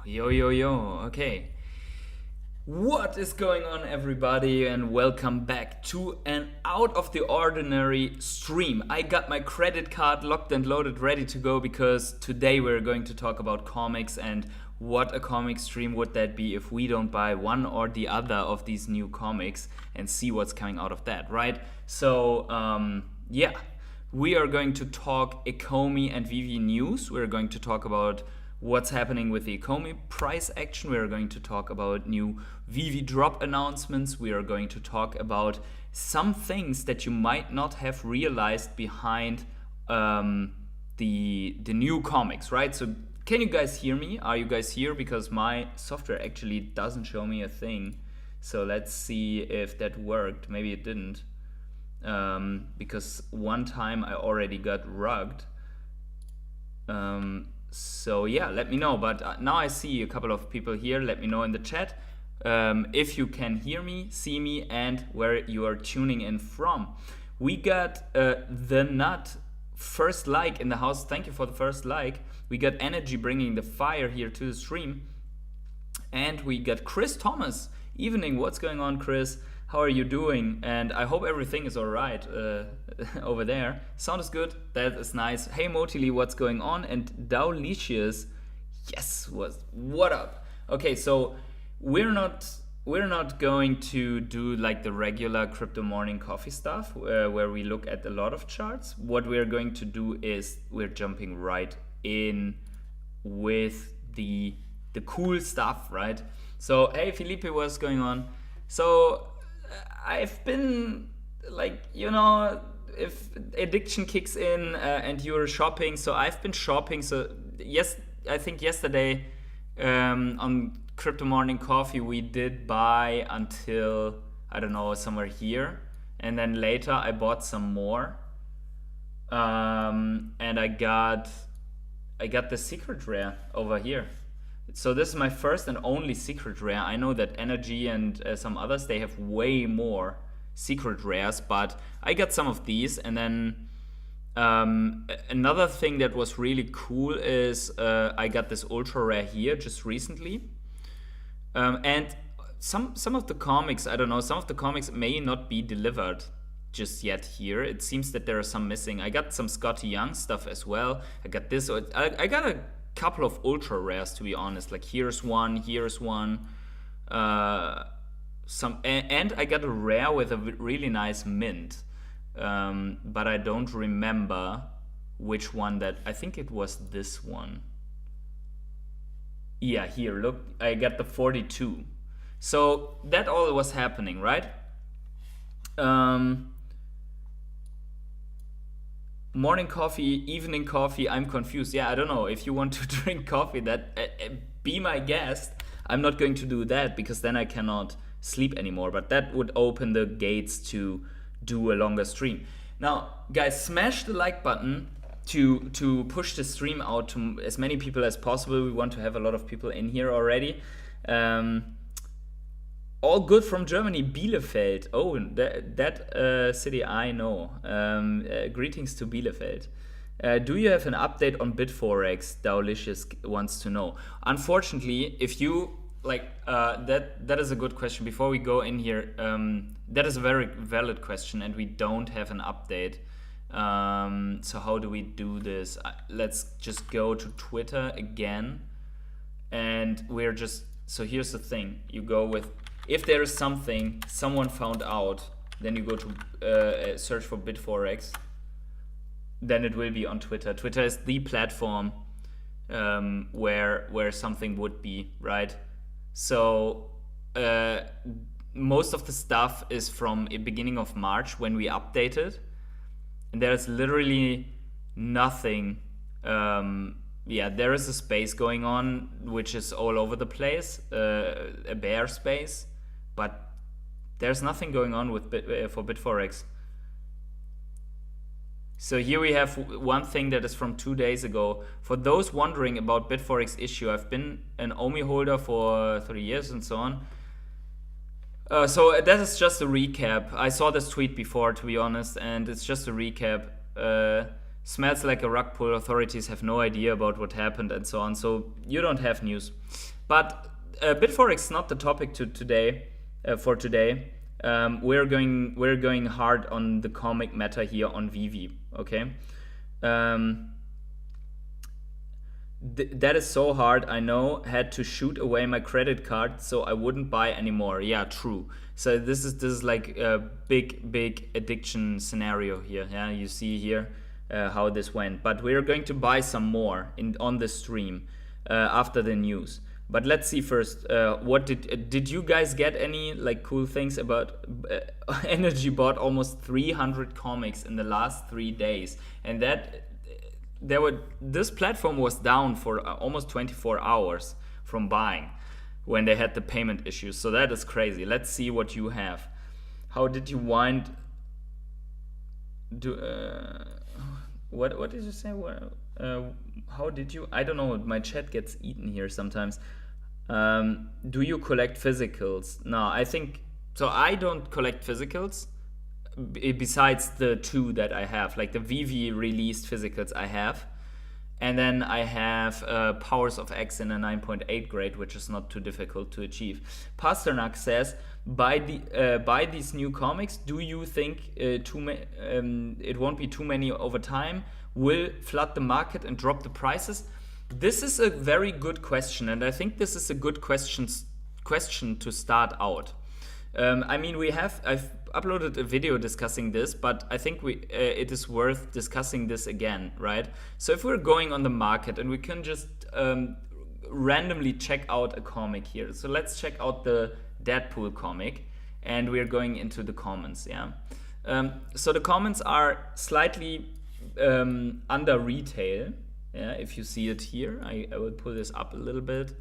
Yo, yo, yo. Okay. What is going on, everybody? And welcome back to an out of the ordinary stream. I got my credit card locked and loaded, ready to go, because today we're going to talk about comics and what a comic stream would that be if we don't buy one or the other of these new comics and see what's coming out of that, right? So, yeah. We are going to talk Ecomi and VeVe news. We're going to talk about what's happening with the Ecomi price action. We are going to talk about new VeVe drop announcements. We are going to talk about some things that you might not have realized behind the new comics, right? So can you guys hear me? Are you guys here? Because my software actually doesn't show me a thing. So let's see if that worked. Maybe it didn't. Because one time I already got rugged. So yeah, let me know. But now I see a couple of people here. Let me know in the chat if you can hear me, see me, and where you are tuning in from. We got the nut first like in the house. Thank you for the first like. We got energy bringing the fire here to the stream, and we got Chris Thomas. Evening, what's going on, Chris? How are you doing? And I hope everything is all right over there. Sound is good. That is nice. Hey, Motili, what's going on? And Dowlicious, yes, what up? Okay, so we're not going to do like the regular crypto morning coffee stuff where we look at a lot of charts. What we're going to do is we're jumping right in with the cool stuff, right? So hey, Felipe, what's going on? So I've been like, if addiction kicks in and you're shopping, so I've been shopping. So yes, I think yesterday on Crypto Morning Coffee we did buy until, I don't know, somewhere here, and then later I bought some more, and I got the secret rare over here. So this is my first and only secret rare. I know that Energy and some others, they have way more secret rares, but I got some of these. And then another thing that was really cool is I got this ultra rare here just recently. And some of the comics, I don't know, some of the comics may not be delivered just yet here. It seems that there are some missing. I got some Scotty Young stuff as well. I got this. I got a couple of ultra rares, to be honest. Like here's one, and I got a rare with a really nice mint, but I don't remember which one that. I think it was this one. Yeah, here, look, I got the 42. So that all was happening, right? Morning coffee, evening coffee, I'm confused. Yeah, I don't know. If you want to drink coffee, that be my guest. I'm not going to do that because then I cannot sleep anymore. But that would open the gates to do a longer stream. Now, guys, smash the like button to push the stream out to as many people as possible. We want to have a lot of people in here already. All good from Germany, Bielefeld. Oh, that city I know. Greetings to Bielefeld. Do you have an update on BitForex? Dowlicious wants to know. Unfortunately, if you like, that is a good question. Before we go in here, that is a very valid question, and we don't have an update. So how do we do this? Let's just go to Twitter again, and we're just. So here's the thing: you go with. If there is something someone found out, then you go to search for BitForex. Then it will be on Twitter. Twitter is the platform where something would be, right? So most of the stuff is from the beginning of March when we updated, and there's literally nothing. Yeah, there is a space going on which is all over the place, a bear space, but there's nothing going on with for BitForex. So here we have one thing that is from 2 days ago. For those wondering about BitForex issue, I've been an OMI holder for 3 years and so on. So that is just a recap. I saw this tweet before, to be honest, and it's just a recap. Smells like a rug pull. Authorities have no idea about what happened and so on. So you don't have news. But BitForex is not the topic today. For today, we're going hard on the comic meta here on VeVe. Okay, that is so hard. I know. Had to shoot away my credit card so I wouldn't buy anymore. Yeah, true. So this is like a big addiction scenario here. Yeah, you see here how this went. But we're going to buy some more on the stream after the news. But let's see first. What did you guys get any like cool things about Energy bought almost 300 comics in the last 3 days, and that this platform was down for almost 24 hours from buying when they had the payment issues. So that is crazy. Let's see what you have. How did you wind? What did you say? How did you? I don't know. My chat gets eaten here sometimes. Do you collect physicals? No, I think so. I don't collect physicals besides the 2 that I have, like the VeVe released physicals I have. And then I have Powers of X in a 9.8 grade, which is not too difficult to achieve. Pasternak says, buy these new comics. Do you think it won't be too many over time? Will flood the market and drop the prices? This is a very good question, and I think this is a good question to start out. I mean, I've uploaded a video discussing this, but I think it is worth discussing this again, right? So if we're going on the market and we can just randomly check out a comic here. So let's check out the Deadpool comic, and we're going into the comments, yeah? So the comments are slightly under retail. Yeah, if you see it here, I will pull this up a little bit.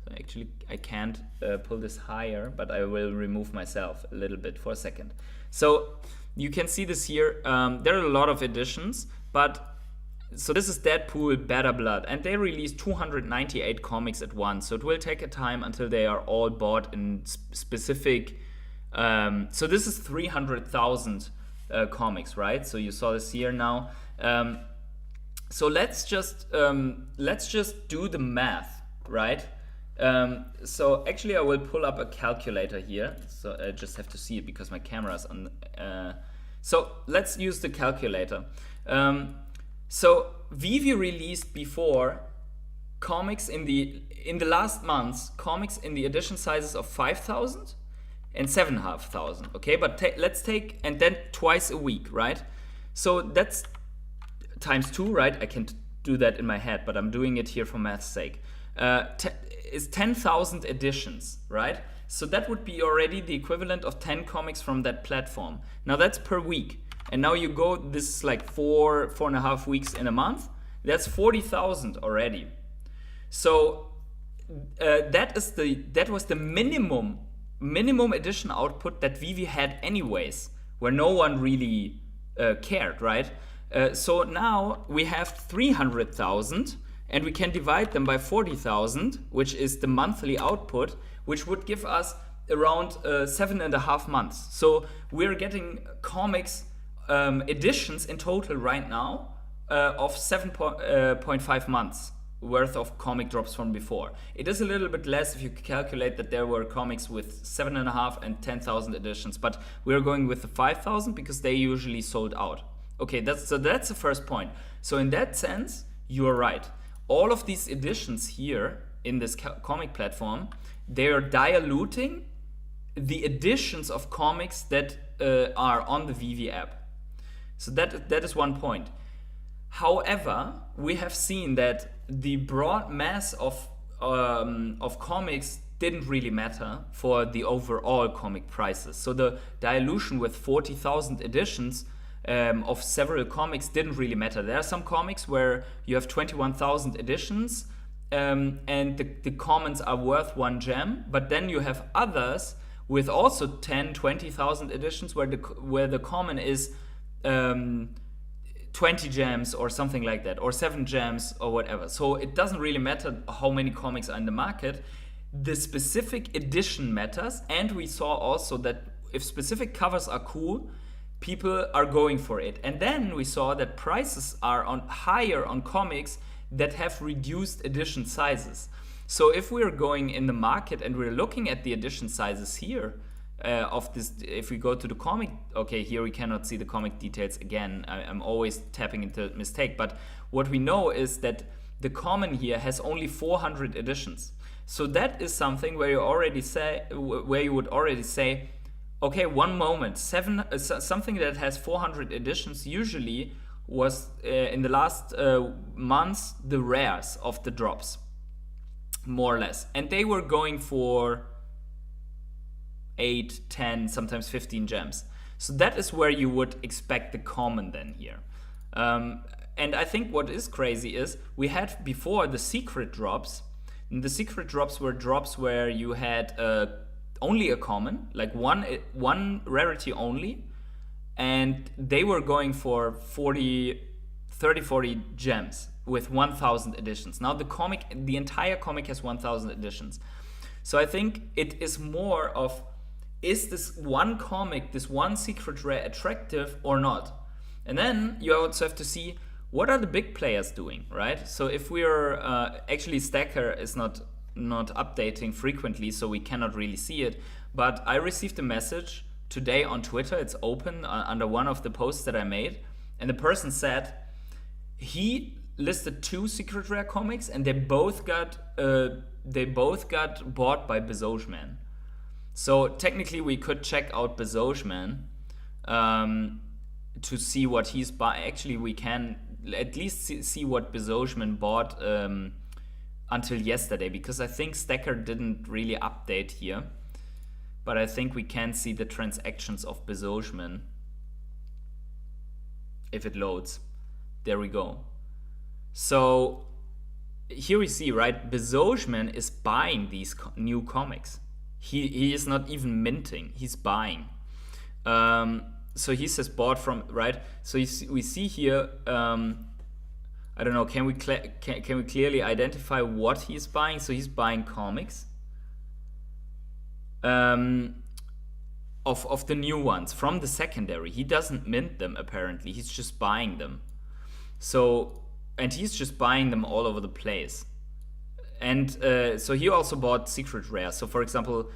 So actually, I can't pull this higher, but I will remove myself a little bit for a second. So you can see this here. There are a lot of editions, but so this is Deadpool Better Blood, and they released 298 comics at once. So it will take a time until they are all bought in specific. So this is 300,000 comics, right? So you saw this here now. So let's just do the math, right? So actually I will pull up a calculator here. So I just have to see it because my camera's on. So let's use the calculator. So VeVe released before comics in the last months, comics in the edition sizes of 5,000 and 7,500. Okay, but let's take, and then twice a week, right? So that's times 2, right? I can't do that in my head, but I'm doing it here for math's sake. Is 10,000 editions, right? So that would be already the equivalent of 10 comics from that platform. Now that's per week. And now you go, this is like 4.5 weeks in a month. That's 40,000 already. So that was the minimum edition output that VeVe had anyways, where no one really cared, right? So now we have 300,000, and we can divide them by 40,000, which is the monthly output, which would give us around 7.5 months. So we're getting comics editions in total right now of 7.5 months worth of comic drops from before. It is a little bit less if you calculate that there were comics with 7.5 and 10,000 editions, but we're going with the 5,000 because they usually sold out. Okay, that's the first point. So in that sense, you're right. All of these editions here in this comic platform, they are diluting the editions of comics that are on the VeVe app. So that is one point. However, we have seen that the broad mass of comics didn't really matter for the overall comic prices. So the dilution with 40,000 editions of several comics didn't really matter. There are some comics where you have 21,000 editions and the commons are worth 1 gem, but then you have others with also 10, 20,000 editions where the common is 20 gems or something like that, or 7 gems or whatever. So it doesn't really matter how many comics are in the market. The specific edition matters, and we saw also that if specific covers are cool, people are going for it. And then we saw that prices are higher on comics that have reduced edition sizes. So if we're going in the market and we're looking at the addition sizes here of this, if we go to the comic, okay, here we cannot see the comic details again. I'm always tapping into mistake, but what we know is that the common here has only 400 additions. So that is something where you would already say, okay, one moment, something that has 400 additions usually was in the last months the rares of the drops, more or less, and they were going for 8, 10, sometimes 15 gems. So that is where you would expect the common then here. And I think what is crazy is we had before the secret drops. And the secret drops were drops where you had only a common, like one rarity only, and they were going for 30, 40 gems with 1,000 editions. Now the entire comic has 1,000 editions. So I think it is more of, is this one comic, this one secret rare attractive or not? And then you also have to see, what are the big players doing, right? So if we're, actually Stacker is not updating frequently, so we cannot really see it, but I received a message today on Twitter, it's open under one of the posts that I made, and the person said he listed 2 secret rare comics and they both got bought by Bezosman. So technically we could check out Bezosman to see what he's buying. Actually, we can at least see what Bezosman bought until yesterday, because I think Stacker didn't really update here. But I think we can see the transactions of Bezosman if it loads. There we go. So here we see, right, Bezosman is buying these new comics. He is not even minting, he's buying. So he says bought from, right? So we see here, I don't know, can we clearly identify what he's buying? So he's buying comics of the new ones from the secondary. He doesn't mint them apparently, he's just buying them. So, and he's just buying them all over the place. And so he also bought secret rare. So for example,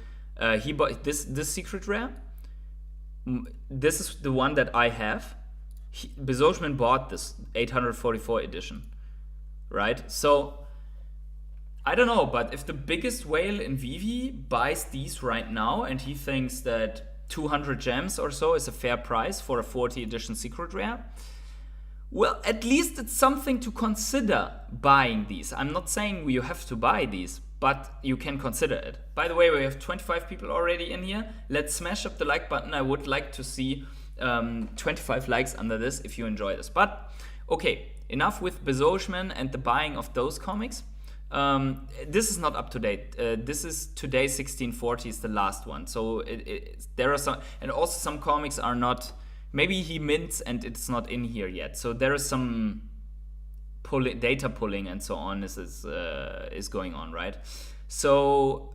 he bought this secret rare. This is the one that I have. Bezosman bought this 844 edition, right? So I don't know, but if the biggest whale in VeVe buys these right now and he thinks that 200 gems or so is a fair price for a 40 edition secret rare, well, at least it's something to consider buying these. I'm not saying you have to buy these, but you can consider it. By the way, we have 25 people already in here. Let's smash up the like button. I would like to see 25 likes under this if you enjoy this. But okay, enough with Bezosman and the buying of those comics. This is not up to date. This is today 1640 is the last one. So there are some, and also some comics are not. Maybe he mints and it's not in here yet. So there is some data pulling and so on is going on, right? So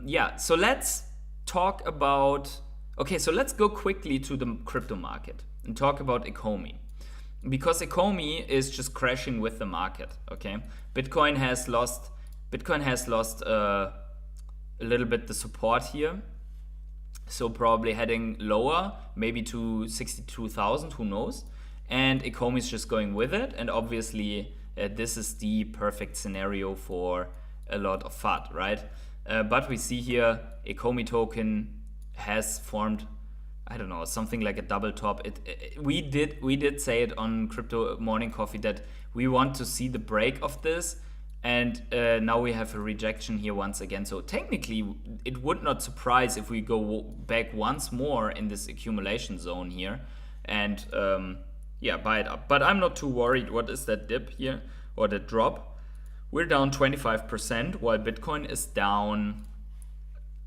yeah, so let's talk about, okay, so let's go quickly to the crypto market and talk about Ecomi. Because Ecomi is just crashing with the market, okay? Bitcoin has lost a little bit the support here. So probably heading lower, maybe to 62,000, who knows? And Ecomi is just going with it. And obviously, this is the perfect scenario for a lot of FUD, right? But we see here, Ecomi token has formed, I don't know, something like a double top. We did say it on Crypto Morning Coffee that we want to see the break of this. And now we have a rejection here once again. So technically, it would not surprise if we go back once more in this accumulation zone here and yeah, buy it up. But I'm not too worried. What is that dip here or that drop? We're down 25% while Bitcoin is down.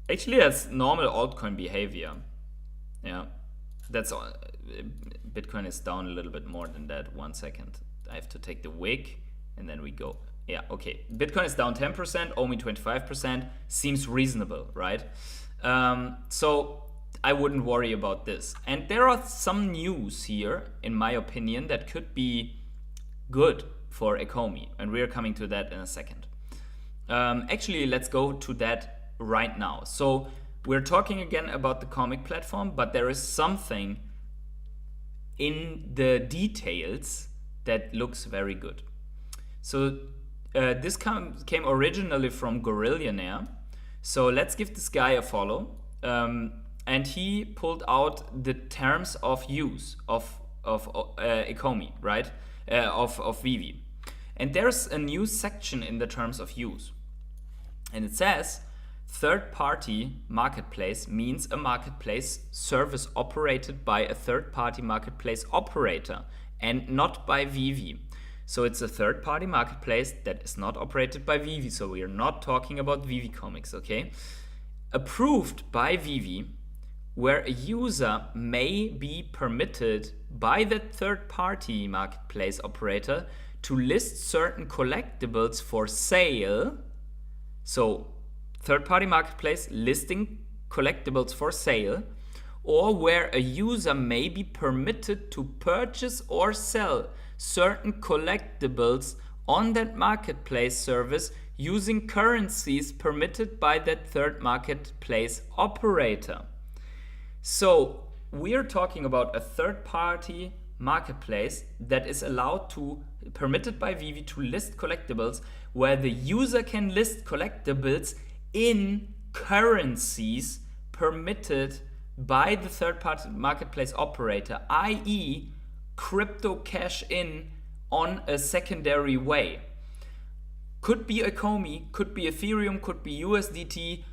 Actually, that's normal altcoin behavior. Yeah, that's all. Bitcoin is down a little bit more than that. 1 second. I have to take the wick and then we go. Yeah, okay. Bitcoin is down 10%, OMI 25%. Seems reasonable, right? So I wouldn't worry about this. And there are some news here, in my opinion, that could be good for Ecomi. And we're coming to that in a second. Actually, let's go to that right now. So we're talking again about the comic platform, but there is something in the details that looks very good. So this came originally from Gorillionaire. So let's give this guy a follow. And he pulled out the terms of use of Ecomi, right? Of VeVe. And there's a new section in the terms of use. And it says, third-party marketplace means a marketplace service operated by a third-party marketplace operator and not by VeVe. So it's a third-party marketplace that is not operated by VeVe. So we are not talking about VeVe comics, okay? Approved by VeVe, where a user may be permitted by the third-party marketplace operator to list certain collectibles for sale. So third-party marketplace listing collectibles for sale, or where a user may be permitted to purchase or sell certain collectibles on that marketplace service using currencies permitted by that third marketplace operator. So we're talking about a third-party marketplace that is permitted by VeVe to list collectibles, where the user can list collectibles in currencies permitted by the third-party marketplace operator, i.e. crypto cash in on a secondary way. Could be Ecomi, could be Ethereum, could be USDT,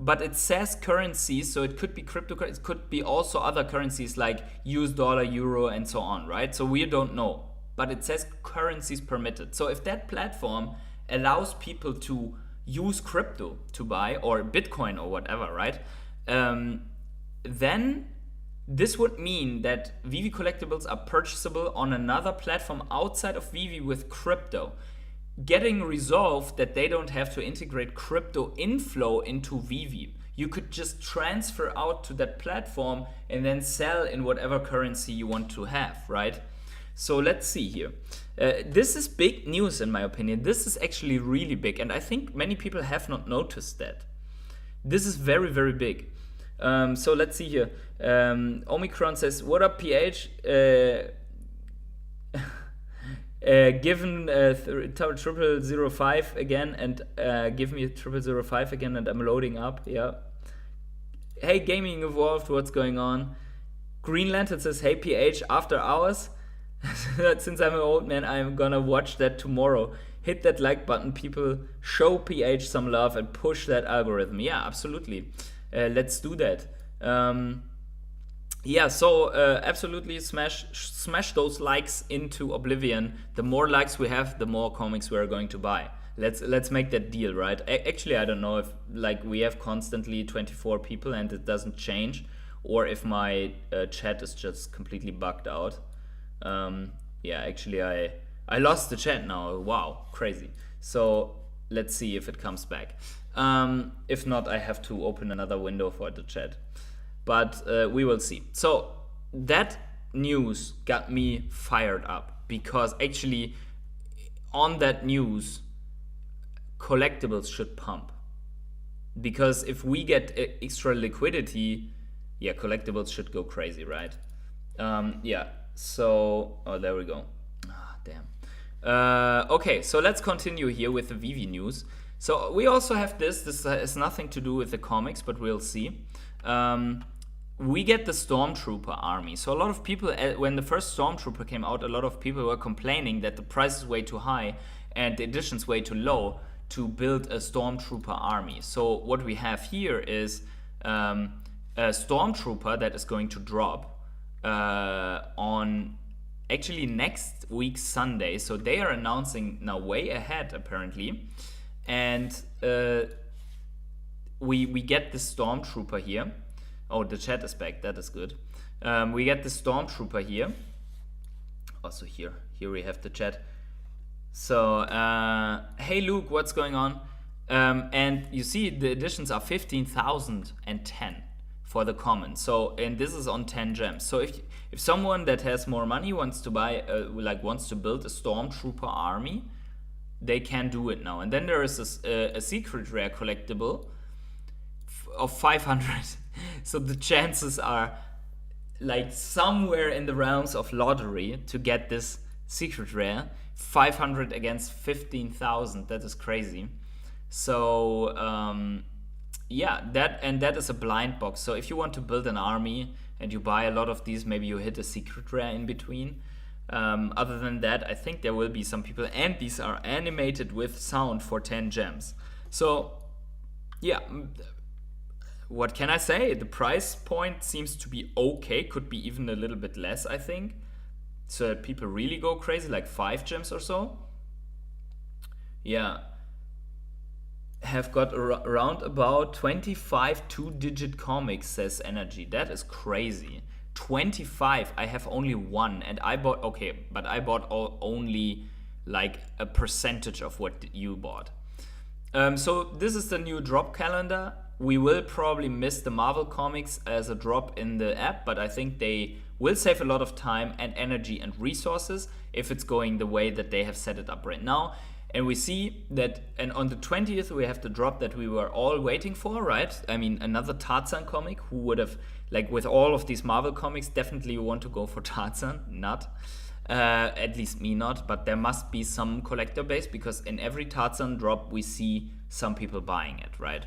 but it says currencies, so it could be cryptocurrency, it could be also other currencies like US dollar, euro, and so on, right? So we don't know, but it says currencies permitted. So if that platform allows people to use crypto to buy, or Bitcoin or whatever, right? Then this would mean that VeVe collectibles are purchasable on another platform outside of VeVe with crypto, getting resolved that they don't have to integrate crypto inflow into VeVe. You could just transfer out to that platform and then sell in whatever currency you want to have, right? So let's see here. This is big news in my opinion. This is actually really big, and I think many people have not noticed that. This is very, very big. So let's see here. Omicron says, what up, PH? Given 0005 again, and give me 0005 again, and I'm loading up. Yeah. Hey, Gaming Evolved, what's going on? Green Lantern says, hey, PH, after hours. Since I'm an old man, I'm gonna watch that tomorrow. Hit that like button, people. Show PH some love and push that algorithm. Yeah, absolutely. Let's do that. Yeah, so absolutely smash those likes into oblivion. The more likes we have, the more comics we are going to buy. Let's make that deal, right? Actually, I don't know if like we have constantly 24 people and it doesn't change, or if my chat is just completely bugged out. Yeah, actually I lost the chat now. Wow, crazy. So let's see if it comes back. If not, I have to open another window for the chat. But we will see. So that news got me fired up, because actually on that news, collectibles should pump. Because if we get extra liquidity, yeah, collectibles should go crazy, right? Yeah, so, oh, there we go. Ah, damn. Okay, so let's continue here with the VeVe news. So we also have this has nothing to do with the comics, but we'll see. We get the Stormtrooper army. So a lot of people, when the first Stormtrooper came out, a lot of people were complaining that the price is way too high and the edition's way too low to build a Stormtrooper army. So what we have here is a Stormtrooper that is going to drop on actually next week Sunday. So they are announcing now way ahead apparently. And we get the Stormtrooper here. Oh, the chat is back. That is good. We get the Stormtrooper here. Also here we have the chat. So, hey Luke, what's going on? And you see the editions are 15,010 for the common. So, and this is on 10 gems. So if someone that has more money wants to buy, wants to build a Stormtrooper army, they can do it now. And then there is a secret rare collectible of 500. So the chances are like somewhere in the realms of lottery to get this secret rare. 500 against 15,000. That is crazy. So yeah, that is a blind box. So if you want to build an army and you buy a lot of these, maybe you hit a secret rare in between. Other than that, I think there will be some people, and these are animated with sound for 10 gems. So yeah, what can I say? The price point seems to be okay, could be even a little bit less, I think. So that people really go crazy, like 5 gems or so. Yeah. Have got around about 25 2-digit comics, says Energy. That is crazy. 25. I have only one, and I bought, okay, but I bought only like a percentage of what you bought. So this is the new drop calendar. We will probably miss the Marvel comics as a drop in the app, but I think they will save a lot of time and energy and resources if it's going the way that they have set it up right now. And we see that, and on the 20th we have the drop that we were all waiting for, right? I mean, another Tarzan comic. Who would have, like with all of these Marvel comics, definitely want to go for Tarzan? Not. At least me not, but there must be some collector base, because in every Tarzan drop we see some people buying it, right?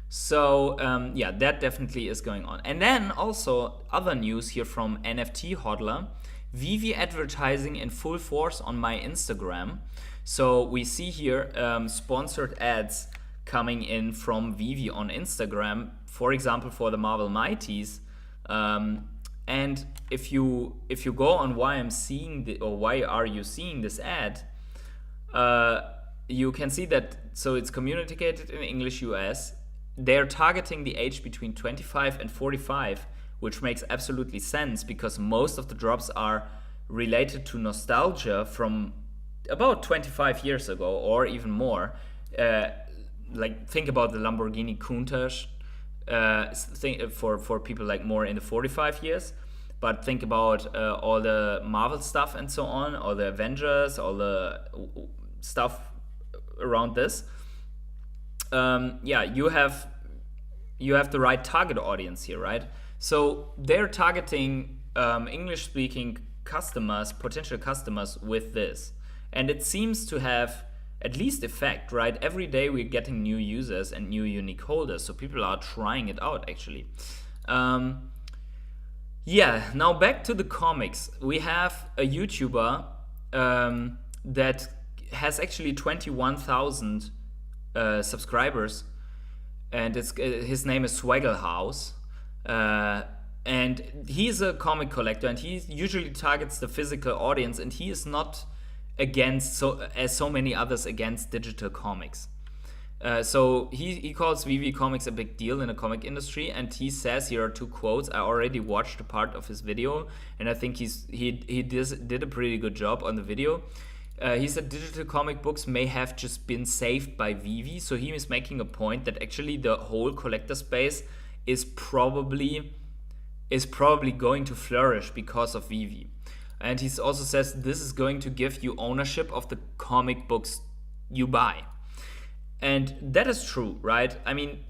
So yeah, that definitely is going on. And then also other news here from NFT Hodler. VeVe advertising in full force on my Instagram. So we see here sponsored ads coming in from VeVe on Instagram, for example, for the Marvel Mighties. And if you go on why I'm seeing why are you seeing this ad, you can see that, so it's communicated in English US. They're targeting the age between 25 and 45, which makes absolutely sense, because most of the drops are related to nostalgia from about 25 years ago or even more. Like think about the Lamborghini Countach for people like more in the 45 years. But think about all the Marvel stuff and so on, all the Avengers, all the stuff around this. Yeah, you have the right target audience here, right? So they're targeting English-speaking customers, potential customers, with this. And it seems to have at least effect, right? Every day we're getting new users and new unique holders, so people are trying it out, actually. Yeah, now back to the comics. We have a YouTuber that has actually 21,000 subscribers, and his name is Swaggle House. And he's a comic collector, and he usually targets the physical audience, and he is not against, so many others, against digital comics. So he calls VeVe Comics a big deal in the comic industry, and he says, here are 2 quotes. I already watched a part of his video, and I think he did a pretty good job on the video. He said digital comic books may have just been saved by VeVe. So he is making a point that actually the whole collector space is probably going to flourish because of VeVe. And he also says this is going to give you ownership of the comic books you buy. And that is true, right? I mean,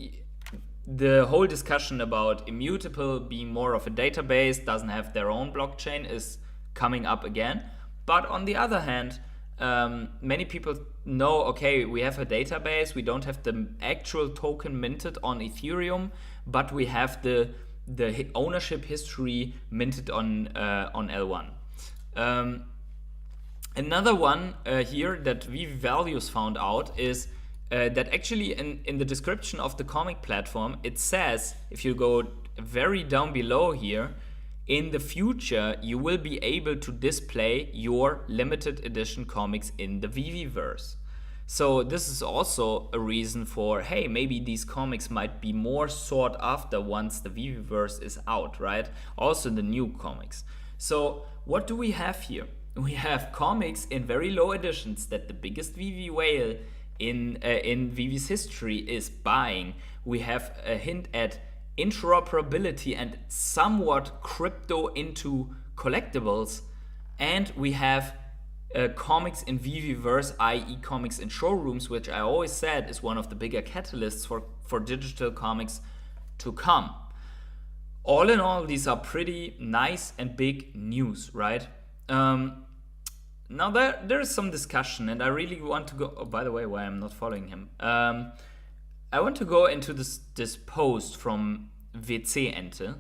the whole discussion about Immutable being more of a database, doesn't have their own blockchain, is coming up again. But on the other hand, many people know, okay, we have a database, we don't have the actual token minted on Ethereum, but we have the ownership history minted on L1. Another one here that VeVe Values found out is that actually in the description of the comic platform, it says, if you go very down below here, in the future you will be able to display your limited edition comics in the VeVe-verse. So this is also a reason for, hey, maybe these comics might be more sought after once the VeVe-verse is out, right? Also the new comics. So what do we have here? We have comics in very low editions that the biggest VeVe whale in VeVe's history is buying. We have a hint at interoperability and somewhat crypto into collectibles, and we have comics in VeVe, i.e. comics in showrooms, which I always said is one of the bigger catalysts for digital comics to come. All in all, these are pretty nice and big news, right? Now there is some discussion, and I really want to go. Oh, by the way, why I'm not following him? I want to go into this post from WC Ente,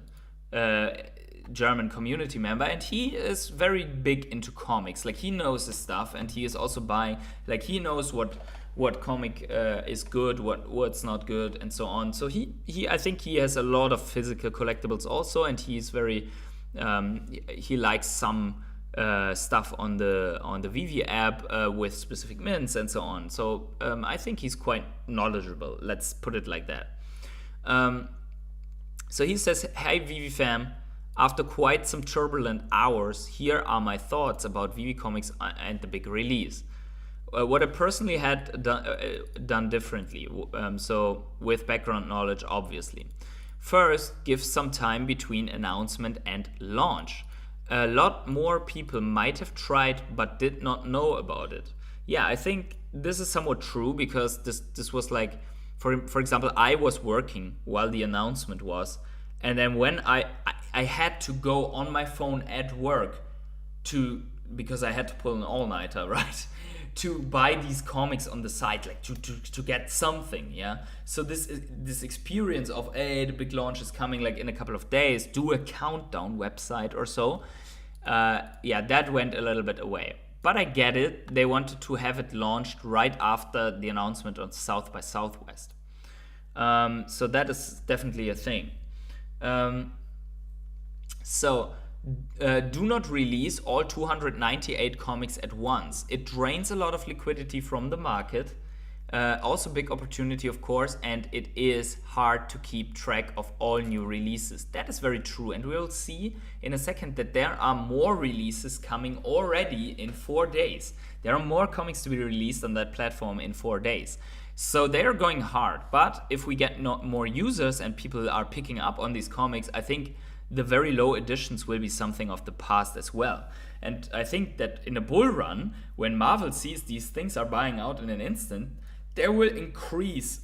German community member, and he is very big into comics. Like, he knows his stuff, and he is also buying. Like, he knows what comic is good, what's not good, and so on. So he I think he has a lot of physical collectibles also, and he's very he likes some stuff on the VeVe app with specific mints and so on. So I think he's quite knowledgeable. Let's put it like that. So he says, "Hey VeVe fam, after quite some turbulent hours, here are my thoughts about VeVe Comics and the big release. What I personally had done differently, so with background knowledge, obviously. First, give some time between announcement and launch. A lot more people might have tried but did not know about it." Yeah, I think this is somewhat true, because this was like, for example, I was working while the announcement was, and then when I had to go on my phone at work because I had to pull an all-nighter, right? To buy these comics on the site, like to get something, yeah. So this experience of, hey, the big launch is coming like in a couple of days, do a countdown website or so, yeah, that went a little bit away. But I get it. They wanted to have it launched right after the announcement on South by Southwest. So that is definitely a thing. Do not release all 298 comics at once. It drains a lot of liquidity from the market. Also big opportunity, of course, and it is hard to keep track of all new releases. That is very true, and we'll see in a second that there are more releases coming already in 4 days. There are more comics to be released on that platform in 4 days. So they are going hard, but if we get more users and people are picking up on these comics, I think the very low editions will be something of the past as well. And I think that in a bull run, when Marvel sees these things are buying out in an instant, they will increase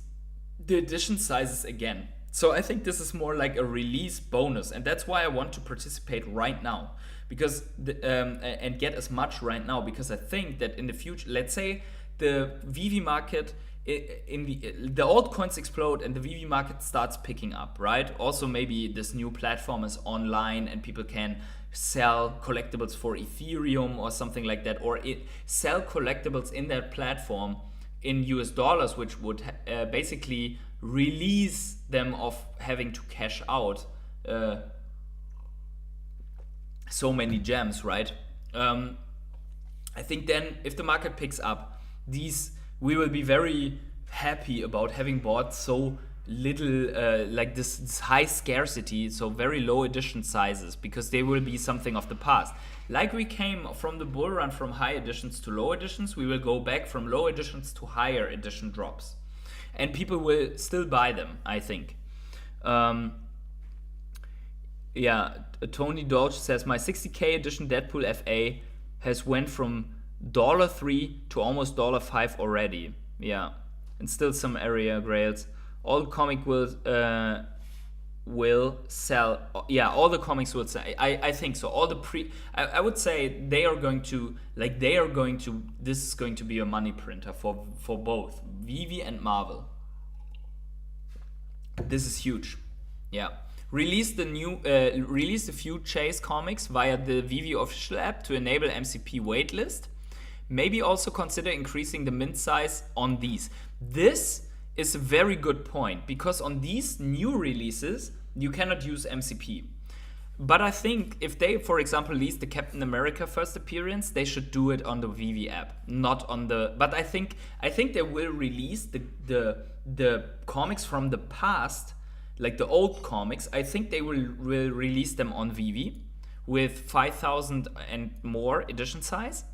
the edition sizes again. So I think this is more like a release bonus, and that's why I want to participate right now, because and get as much right now, because I think that in the future, let's say the VeVe market, in the altcoins explode and the VeVe market starts picking up, right? Also, maybe this new platform is online and people can sell collectibles for Ethereum or something like that, or sell collectibles in that platform in US dollars, which would basically release them of having to cash out so many gems, right? I think then if the market picks up, we will be very happy about having bought so little, like this high scarcity, so very low edition sizes, because they will be something of the past. Like we came from the bull run from high editions to low editions, we will go back from low editions to higher edition drops. And people will still buy them, I think. Yeah, Tony Dodge says, my 60k edition Deadpool FA has went from $3 to almost $5 already. Yeah, and still some area grails. All comic will sell. Yeah, all the comics will sell. I think so. All the I would say they are going to this is going to be a money printer for both VeVe and Marvel. This is huge. Yeah. Release the few Chase comics via the VeVe official app to enable MCP waitlist. Maybe also consider increasing the mint size on these. This is a very good point, because on these new releases, you cannot use MCP. But I think if they, for example, release the Captain America first appearance, they should do it on the VeVe app, not on the. But I think they will release the comics from the past, like the old comics. I think they will release them on VeVe with 5,000 and more edition size,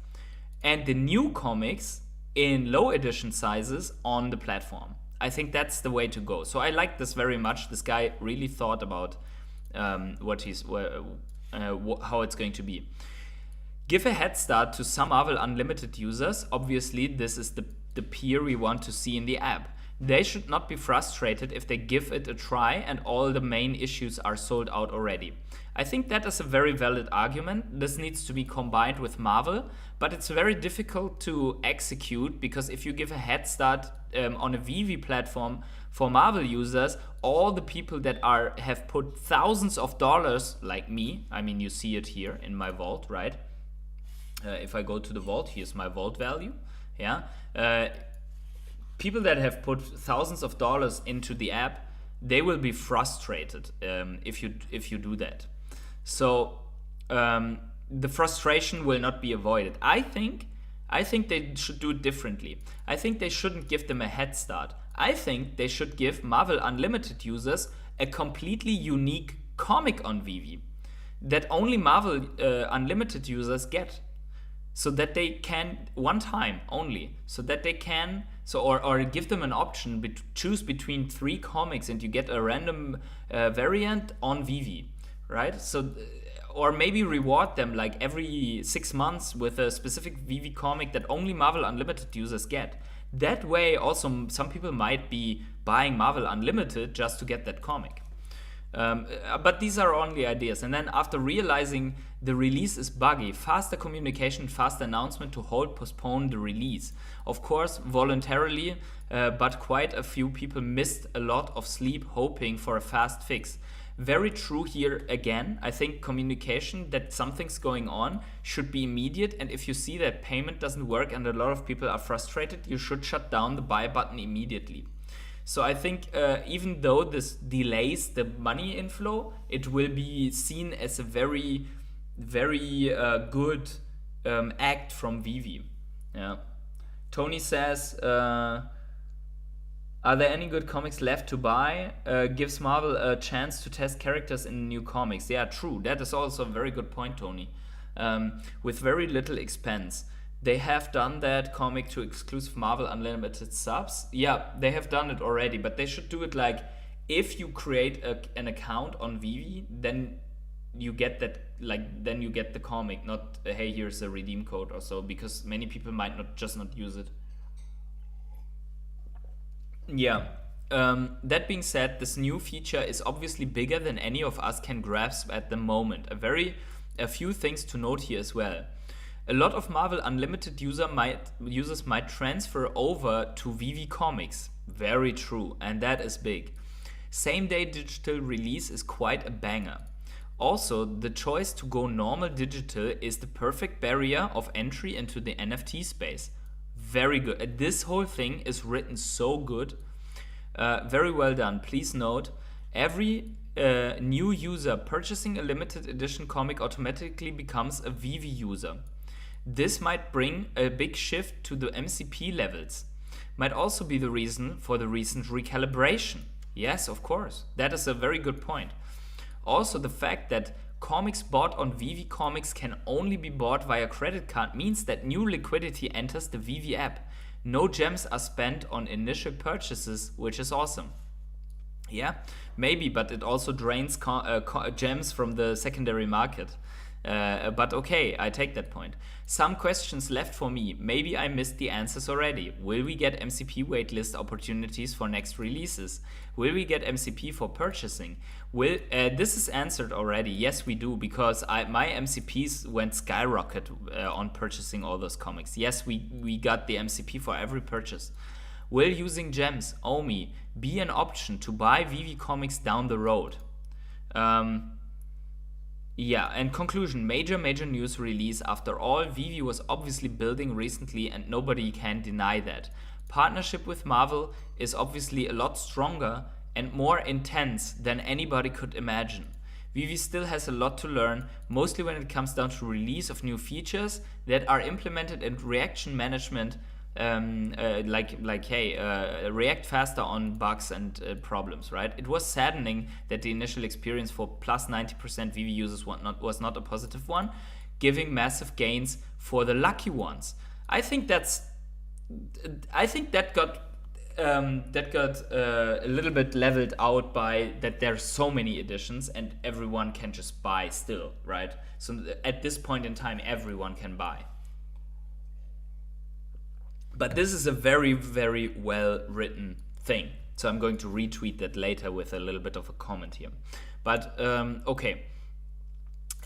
and the new comics in low edition sizes on the platform. I think that's the way to go. So I like this very much. This guy really thought about how it's going to be. Give a head start to some Marvel Unlimited users. Obviously, this is the peer we want to see in the app. They should not be frustrated if they give it a try and all the main issues are sold out already. I think that is a very valid argument. This needs to be combined with Marvel, but it's very difficult to execute because if you give a head start on a VeVe platform for Marvel users, all the people that have put thousands of dollars, like me, I mean, you see it here in my vault, right? If I go to the vault, here's my vault value. Yeah. People that have put thousands of dollars into the app, they will be frustrated if you do that. So the frustration will not be avoided. I think they should do it differently. I think they shouldn't give them a head start. I think they should give Marvel Unlimited users a completely unique comic on VeVe that only Marvel Unlimited users get. So that they can, one time only, so that they can, or give them an option, choose between 3 comics and you get a random variant on VeVe, right? So, or maybe reward them like every 6 months with a specific VeVe comic that only Marvel Unlimited users get. That way also some people might be buying Marvel Unlimited just to get that comic. But these are only ideas. And then after realizing the release is buggy, faster communication, faster announcement to postpone the release. Of course, voluntarily, but quite a few people missed a lot of sleep hoping for a fast fix. Very true here again. I think communication that something's going on should be immediate, and if you see that payment doesn't work and a lot of people are frustrated, you should shut down the buy button immediately. So I think even though this delays the money inflow, it will be seen as a very, very good act from VeVe. Yeah. Tony says, are there any good comics left to buy? Gives Marvel a chance to test characters in new comics. Yeah, true. That is also a very good point, Tony. With very little expense. They have done that comic to exclusive Marvel Unlimited subs. Yeah, they have done it already, but they should do it like if you create an account on VeVe, then you get that, like then you get the comic, not hey, here's a redeem code or so, because many people might not use it. Yeah. That being said, this new feature is obviously bigger than any of us can grasp at the moment. A few things to note here as well. A lot of Marvel Unlimited users might transfer over to VeVe Comics. Very true, and that is big. Same-day digital release is quite a banger. Also, the choice to go normal digital is the perfect barrier of entry into the NFT space. Very good. This whole thing is written so good. Very well done. Please note, every new user purchasing a limited edition comic automatically becomes a VeVe user. This might bring a big shift to the MCP levels. Might also be the reason for the recent recalibration. Yes, of course. That is a very good point. Also, the fact that comics bought on VeVe Comics can only be bought via credit card means that new liquidity enters the VeVe app. No gems are spent on initial purchases, which is awesome. Yeah, maybe, but it also drains gems from the secondary market. But okay, I take that point. Some questions left for me. Maybe I missed the answers already. Will we get MCP waitlist opportunities for next releases? Will we get MCP for purchasing? This is answered already. Yes, we do, because my MCPs went skyrocket on purchasing all those comics. Yes, we got the MCP for every purchase. Will using gems, Omi, be an option to buy VeVe Comics down the road? Yeah, and conclusion, major news release. After all, VeVe was obviously building recently and nobody can deny that. Partnership with Marvel is obviously a lot stronger and more intense than anybody could imagine. VeVe still has a lot to learn, mostly when it comes down to release of new features that are implemented in reaction management, react faster on bugs and problems, right? It was saddening that the initial experience for plus 90% VeVe users was not a positive one, giving massive gains for the lucky ones. I think that got that got a little bit leveled out by that there's so many editions and everyone can just buy still, right? So at this point in time, everyone can buy. But this is a very, very well written thing. So I'm going to retweet that later with a little bit of a comment here. But okay.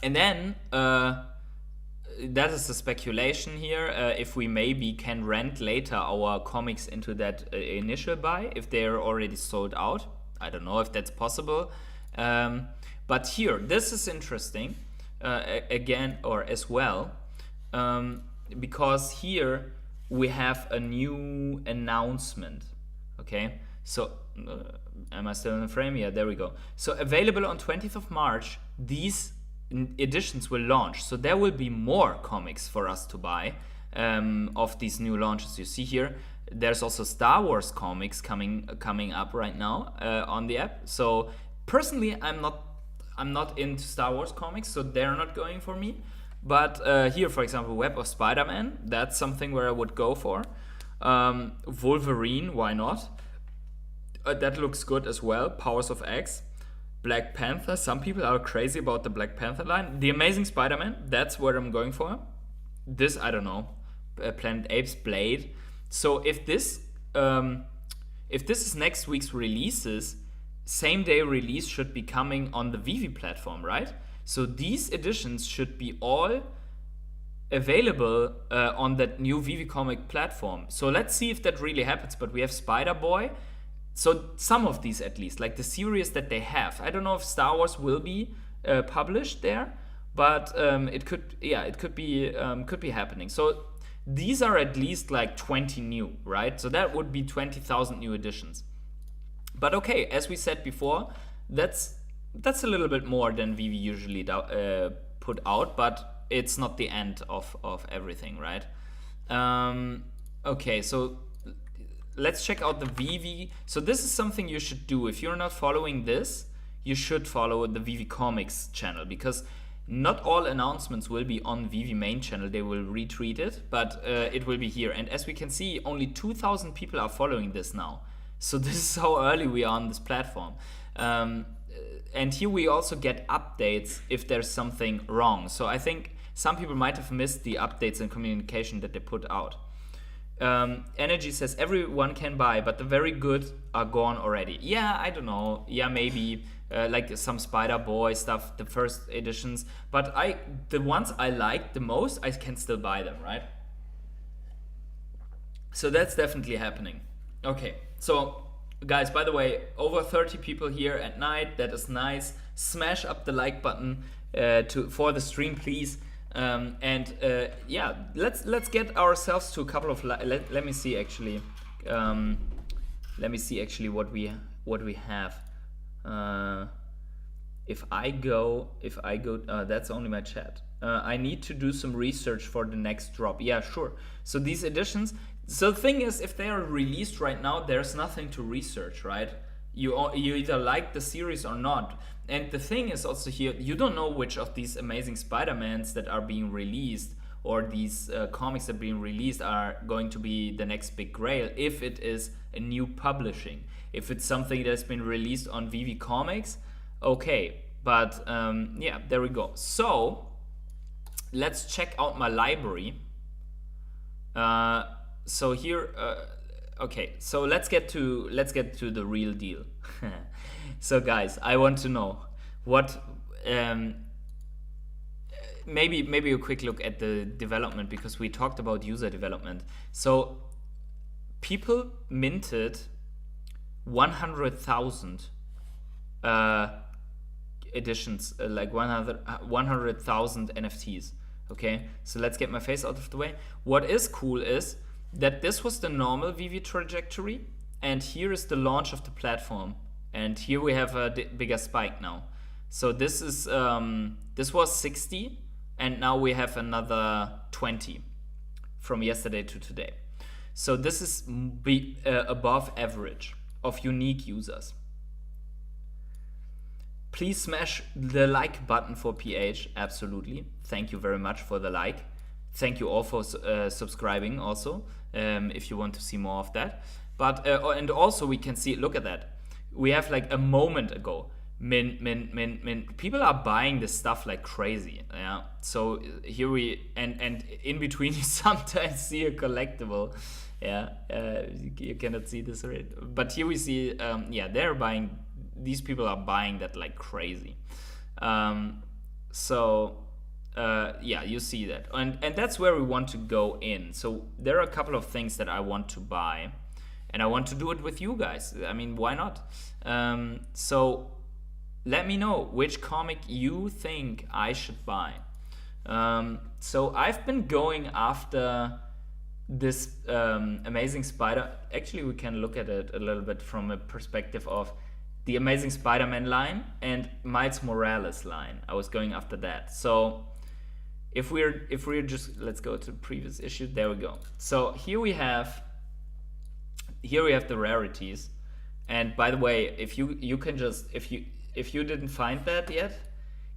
And then that is the speculation here. If we maybe can rent later our comics into that initial buy, if they're already sold out. I don't know if that's possible. But here, this is interesting again, or as well, because here we have a new announcement. Okay, so am I still in the frame? Yeah, there we go. So available on 20th of March, these editions will launch. So there will be more comics for us to buy of these new launches. You see here, there's also Star Wars comics coming up right now on the app. So personally, I'm not into Star Wars comics, so they're not going for me. But here, for example, Web of Spider-Man, that's something where I would go for. Wolverine, why not? That looks good as well. Powers of X. Black Panther, some people are crazy about the Black Panther line. The Amazing Spider-Man, that's what I'm going for. This, I don't know. Planet Apes, Blade. So if this is next week's releases, same day release should be coming on the VeVe platform, right? So these editions should be all available on that new VeVe comic platform. So let's see if that really happens. But we have Spider-Boy. So some of these, at least, like the series that they have. I don't know if Star Wars will be published there, but it could be happening. So these are at least like 20 new, right? So that would be 20,000 new editions. But okay, as we said before, that's a little bit more than VeVe usually put out, but it's not the end of everything, right? Okay, so let's check out the VeVe. So this is something you should do. If you're not following this, you should follow the VeVe Comics channel, because not all announcements will be on VeVe main channel. They will retweet it, but it will be here. And as we can see, only 2,000 people are following this now. So this is how early we are on this platform. And here we also get updates if there's something wrong. So I think some people might have missed the updates and communication that they put out. Energy says everyone can buy, but the very good are gone already. Yeah, I don't know. Yeah, maybe like some Spider-Boy stuff, the first editions. But the ones I like the most, I can still buy them, right? So that's definitely happening. Okay, so guys, by the way, over 30 people here at night. That is nice. Smash up the like button for the stream, please. Yeah, let's get ourselves to a couple of let me see actually. Let me see actually what we have. If I go, that's only my chat. I need to do some research for the next drop. Yeah, sure. So these editions. So the thing is, if they are released right now, there's nothing to research, right? You either like the series or not. And the thing is also here, you don't know which of these Amazing Spider-Mans that are being released, or these comics that are being released, are going to be the next big grail, if it is a new publishing. If it's something that's been released on VeVe Comics, okay. But yeah, there we go. So let's check out my library. So here, okay, so let's get to the real deal. So guys, I want to know what maybe a quick look at the development, because we talked about user development. So people minted 100,000 editions, like 100,000 NFTs. Okay, so let's get my face out of the way. What is cool is that this was the normal VeVe trajectory, and here is the launch of the platform, and here we have a bigger spike now. So this is this was 60, and now we have another 20 from yesterday to today. So this is above average of unique users. Please smash the like button for PH. Absolutely. Thank you very much for the like. Thank you all for subscribing also, if you want to see more of that. But and also we can see, look at that. We have like a moment ago, mint. People are buying this stuff like crazy. Yeah. So here we and in between you sometimes see a collectible. Yeah. You cannot see this rate, but here we see. Yeah, they're buying. These people are buying that like crazy. So yeah, you see that, and that's where we want to go in. So there are a couple of things that I want to buy, and I want to do it with you guys. I mean, why not? So let me know which comic you think I should buy. So I've been going after this Amazing Spider. Actually, we can look at it a little bit from a perspective of the Amazing Spider-Man line and Miles Morales line. I was going after that. So if we're just, let's go to the previous issue. There we go. So here we have the rarities. And by the way, if you can just, if you didn't find that yet,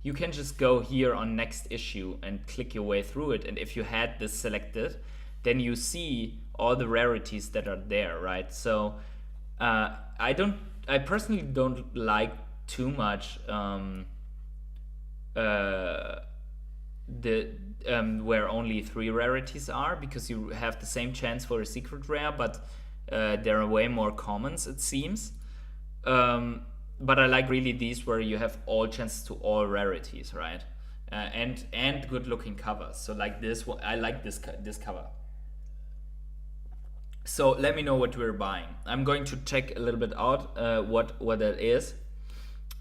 you can just go here on next issue and click your way through it. And if you had this selected, then you see all the rarities that are there, right? So I personally don't like too much where only 3 rarities are, because you have the same chance for a secret rare, but there are way more commons, it seems. But I like really these where you have all chances to all rarities, right? And good looking covers. So like this one, I like this cover. So let me know what we're buying. I'm going to check a little bit out what that is.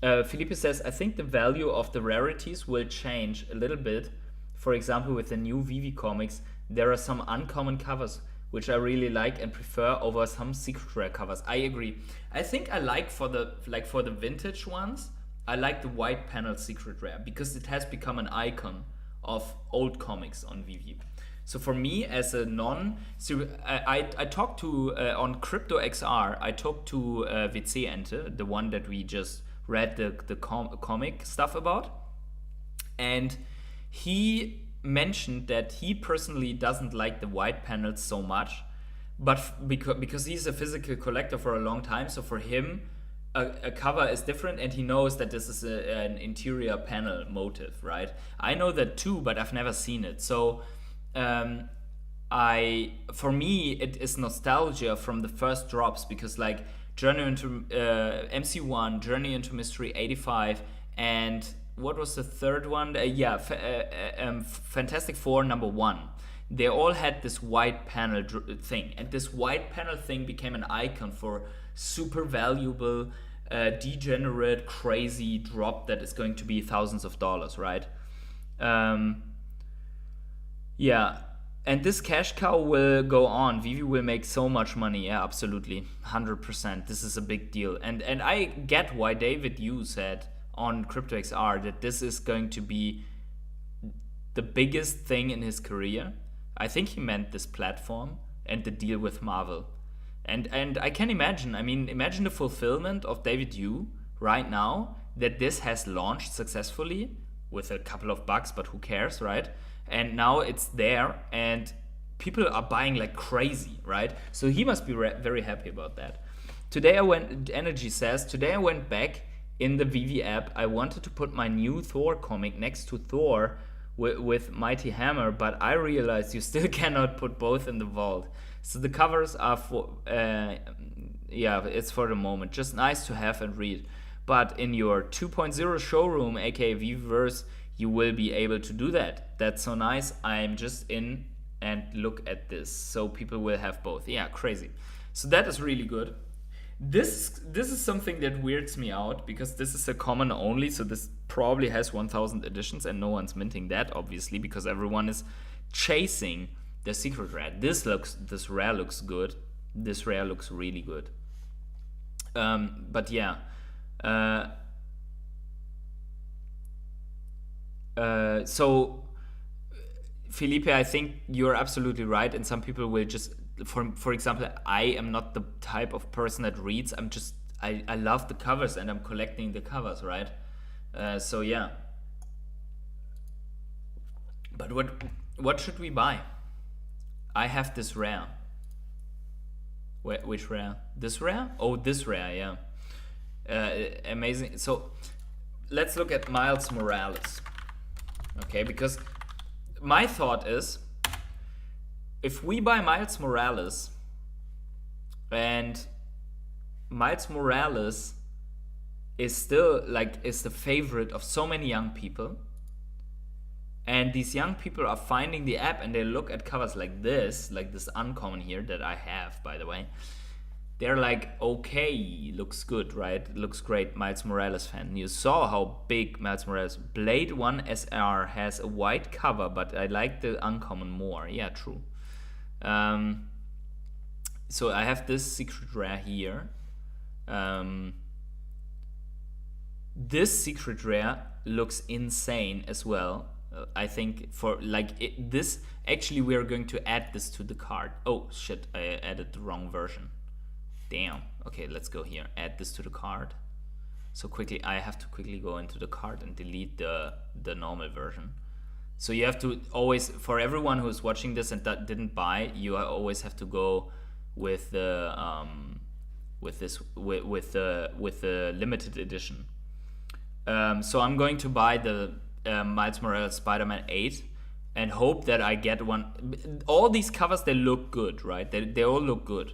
Felipe says, I think the value of the rarities will change a little bit. For example, with the new VeVe comics, there are some uncommon covers which I really like and prefer over some secret rare covers. I agree. I think I like for the vintage ones, I like the white panel secret rare because it has become an icon of old comics on VeVe. So for me, as a I talked to on Crypto XR, I talked to VC Ente, the one that we just read the comic stuff about, and he mentioned that he personally doesn't like the white panels so much, but because he's a physical collector for a long time, so for him a cover is different, and he knows that this is an interior panel motif, right? I know that too, but I've never seen it. So for me it is nostalgia from the first drops, because like Journey into MC1, Journey into Mystery 85, and what was the third one? Fantastic Four #1. They all had this white panel thing, and this white panel thing became an icon for super valuable, degenerate, crazy drop that is going to be thousands of dollars, right? Yeah, and this cash cow will go on. VeVe will make so much money. Yeah, absolutely, 100%. This is a big deal, and I get why David Yu said on Crypto XR that this is going to be the biggest thing in his career. I think he meant this platform and the deal with Marvel. And I can imagine, imagine the fulfillment of David Yu right now, that this has launched successfully with a couple of bucks, but who cares, right? And now it's there and people are buying like crazy, right? So he must be very happy about that. Energy says, today I went back in the VeVe app. I wanted to put my new Thor comic next to Thor with Mighty Hammer, but I realized you still cannot put both in the vault. So the covers are for, it's for the moment. Just nice to have and read. But in your 2.0 showroom, aka VeVeverse, you will be able to do that. That's so nice. I'm just in and look at this. So people will have both. Yeah, crazy. So that is really good. This is something that weirds me out, because this is a common only, so this probably has 1,000 editions and no one's minting that, obviously, because everyone is chasing the secret rare. This rare looks good. This rare looks really good. But yeah. So Felipe, I think you're absolutely right, and some people will just, for example, I am not the type of person that reads. I love the covers and I'm collecting the covers, right? So yeah. But what should we buy? I have this rare. Which rare? This rare? Oh, this rare, yeah. Amazing. So let's look at Miles Morales. Okay, because my thought is, if we buy Miles Morales, and Miles Morales is still is the favorite of so many young people, and these young people are finding the app and they look at covers like this uncommon here that I have, by the way. They're like, okay, looks good, right? Looks great, Miles Morales fan. You saw how big Miles Morales. Blade 1 SR has a white cover, but I like the uncommon more. Yeah, true. So I have this secret rare here. This secret rare looks insane as well. I think for this, actually we are going to add this to the card. Oh shit, I added the wrong version. Damn. Okay, let's go here. Add this to the card. So quickly, I have to quickly go into the card and delete the normal version. So you have to always, for everyone who's watching this and that didn't buy, you always have to go with the with the limited edition. So I'm going to buy the Miles Morales Spider-Man 8 and hope that I get one. All these covers, they look good, right? They all look good.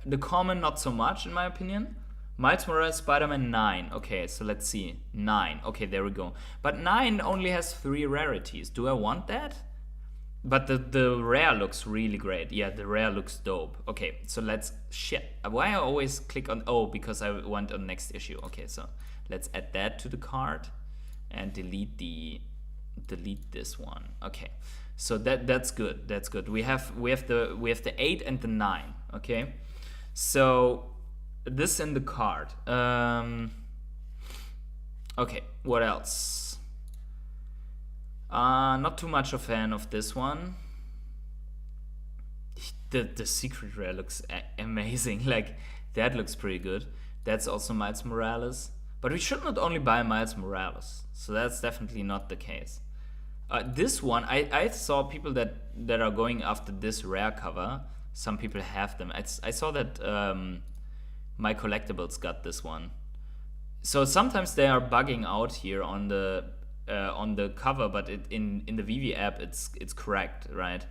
The common, not so much in my opinion. Miles Morales Spider-Man 9. Okay, so let's see. 9. Okay, there we go. But 9 only has 3 rarities. Do I want that? But the rare looks really great. Yeah, the rare looks dope. Okay, so let's... Shit. Why I always click on... Oh, because I went on next issue. Okay, so let's add that to the card and delete this one. Okay, so that's good. That's good. We have the 8 and the 9. Okay, so this in the card. Okay, what else? Not too much a fan of this one. The secret rare looks amazing. Like, that looks pretty good. That's also Miles Morales. But we should not only buy Miles Morales. So that's definitely not the case. This one, I saw people that are going after this rare cover. Some people have them. I saw that My Collectibles got this one. So sometimes they are bugging out here on the cover, but in the VeVe app it's correct, right?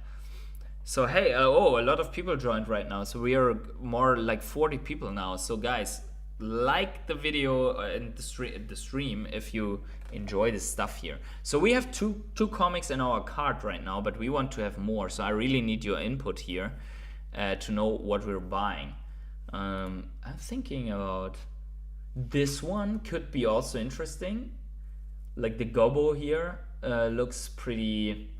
So hey, a lot of people joined right now. So we are more like 40 people now. So guys, like the video and the stream if you enjoy this stuff here. So we have two comics in our cart right now, but we want to have more. So I really need your input here to know what we're buying. I'm thinking about this one could be also interesting. Like the Gobbo here looks pretty.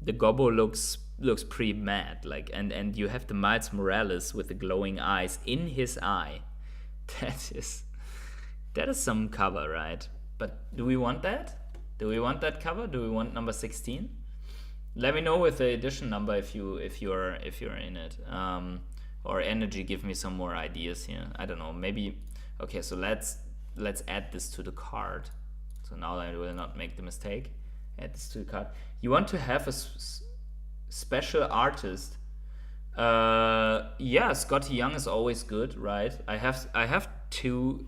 The Gobbo looks pretty mad. Like and you have the Miles Morales with the glowing eyes in his eye. That is some cover, right? But do we want that? Do we want that cover? Do we want number 16? Let me know with the edition number if you're in it. Or Energy, give me some more ideas here. I don't know. Maybe. Okay, so let's add this to the card. So now I will not make the mistake. Add this to the card. You want to have a special artist. Yeah, Scotty Young is always good, right? I have 2.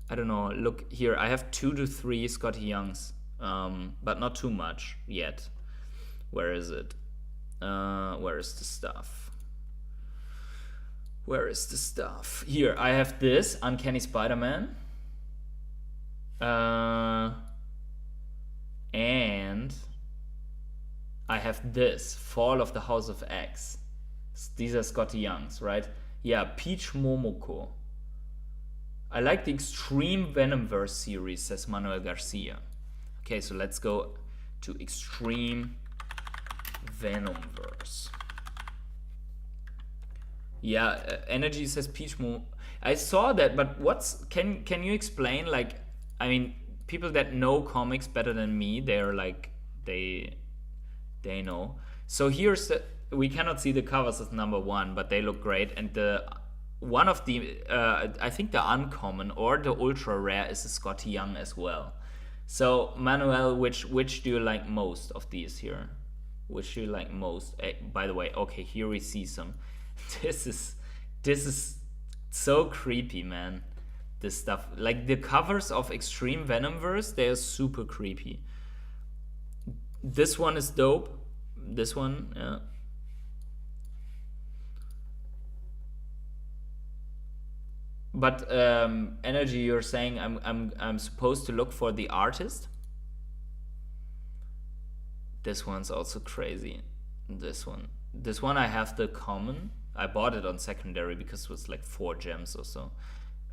I don't know. Look here. I have 2 to 3 Scotty Youngs, but not too much yet. Where is it? Where is the stuff? Where is the stuff? Here, I have this Uncanny Spider-Man. And I have this Fall of the House of X. These are Scotty Youngs, right? Yeah, Peach Momoko. I like the Extreme Venomverse series, says Manuel Garcia. Okay, so let's go to Extreme Venomverse. Yeah, Energy says Peach Mo. I saw that, but can you explain? Like, I mean, people that know comics better than me, they're like they know. So here's we cannot see the covers as number 1, but they look great. And one of the I think the uncommon or the ultra rare is the Scotty Young as well. So Manuel, which do you like most of these here? Which do you like most? By the way, okay, here we see some. This is This is so creepy, man. This stuff, like the covers of Extreme Venomverse, they are super creepy. This one is dope. This one, yeah. But Energy, you're saying I'm supposed to look for the artist? This one's also crazy. This one I have the common. I bought it on secondary because it was like 4 gems or so.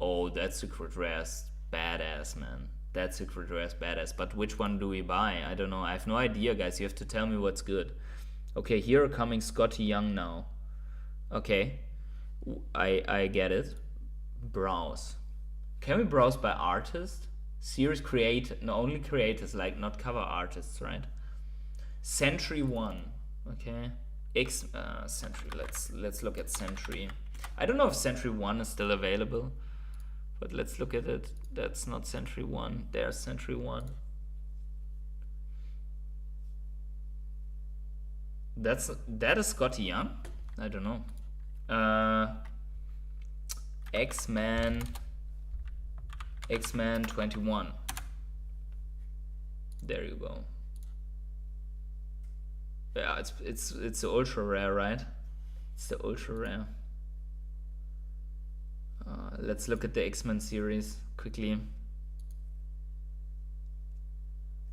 Oh, that secret rare is badass, man. That secret rare is badass. But which one do we buy? I don't know. I have no idea, guys. You have to tell me what's good. Okay, here are coming Scotty Young now. Okay, I get it. Browse. Can we browse by artist? Series create, no, only creators, like not cover artists, right? Century 1. Okay. Century. Let's look at Century. I don't know if Century 1 is still available, but let's look at it. That's not Century 1. There's Century 1. That is Scotty Young? I don't know. X-Men 21. There you go. Yeah, it's the ultra rare, right? It's the ultra rare. Let's look at the X-Men series quickly.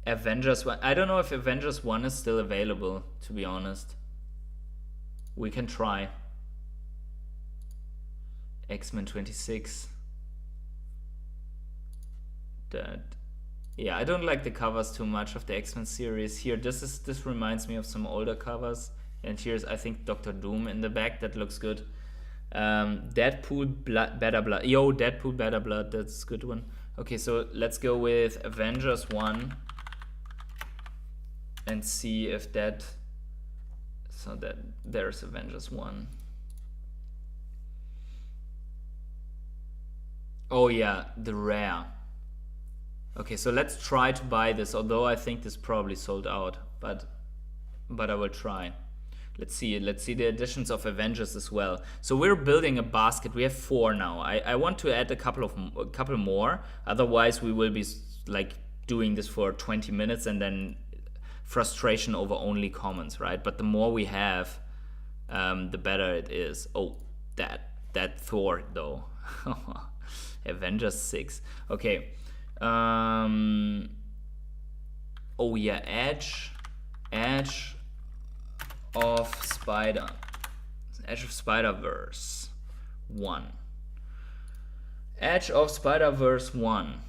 Avengers 1. I don't know if Avengers 1 is still available, to be honest. We can try. X-Men 26. Yeah, I don't like the covers too much of the X-Men series. Here, this reminds me of some older covers. And here's, I think, Dr. Doom in the back. That looks good. Deadpool, Better Blood. Yo, Deadpool, Better Blood. That's a good one. Okay, so let's go with Avengers 1 and see if that... So that there's Avengers 1. Oh yeah, the rare. Okay, so let's try to buy this, although I think this probably sold out, but I will try. Let's see the editions of Avengers as well. So we're building a basket. We have 4 now. I want to add a couple more. Otherwise, we will be like doing this for 20 minutes and then frustration over only commons, right? But the more we have, the better it is. Oh, that Thor though. Avengers 6. Okay. Oh yeah, Edge of Spider-Verse 1. Edge of Spider-Verse 1.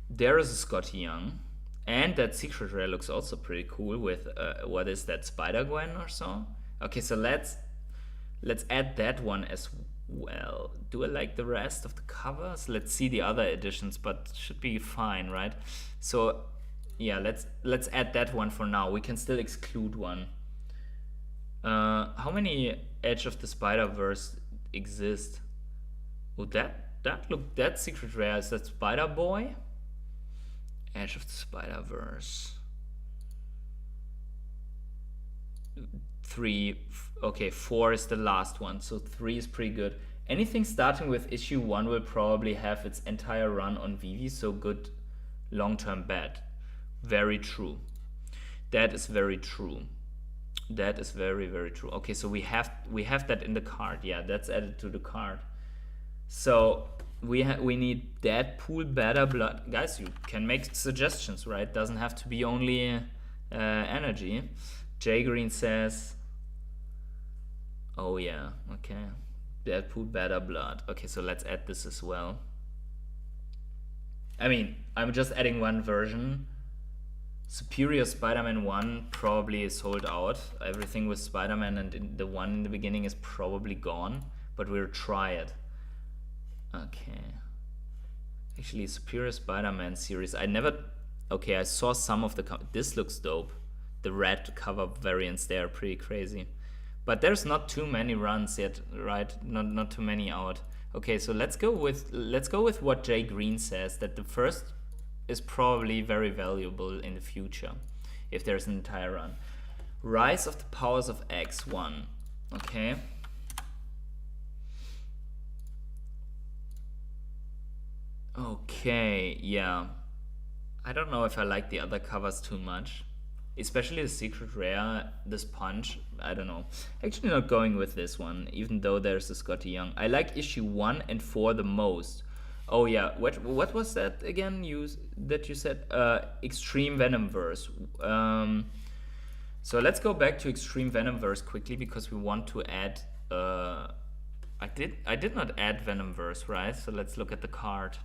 There is a Scotty Young. And that secret rare looks also pretty cool with what is that, Spider-Gwen or so? Okay, so let's add that one as well. Do I like the rest of the covers? Let's see the other editions, but should be fine, right? So yeah, let's add that one for now. We can still exclude one. How many Edge of the Spider-Verse exist? Oh, that secret rare, is that Spider-Boy? Edge of the Spider-Verse. 3. Okay, 4 is the last one, so 3 is pretty good. Anything starting with issue 1 will probably have its entire run on VeVe, so good long-term bet. Very true. That is very true. That is very, very true. Okay, so we have that in the card. Yeah, that's added to the card. So we need Deadpool, Better Blood. Guys, you can make suggestions, right? Doesn't have to be only energy. Jay Green says, oh yeah, okay. Deadpool, Better Blood. Okay, so let's add this as well. I mean, I'm just adding one version. Superior Spider-Man 1 probably is sold out. Everything with Spider-Man and the one in the beginning is probably gone, but we'll try it. Okay. Actually, Superior Spider-Man series. Okay, I saw some of the... This looks dope. The red cover variants, they are pretty crazy. But there's not too many runs yet, right? Not too many out. Okay, so let's go with what Jay Green says, that the first is probably very valuable in the future if there's an entire run. Rise of the Powers of X1. Okay. Okay, yeah. I don't know if I like the other covers too much. Especially the secret rare, this punch. I don't know. Actually not going with this one, even though there's a Scotty Young. I like issue 1 and 4 the most. Oh yeah, what was that again that you said? Extreme Venomverse. So let's go back to Extreme Venomverse quickly because we want to add I did not add Venomverse, right? So let's look at the card.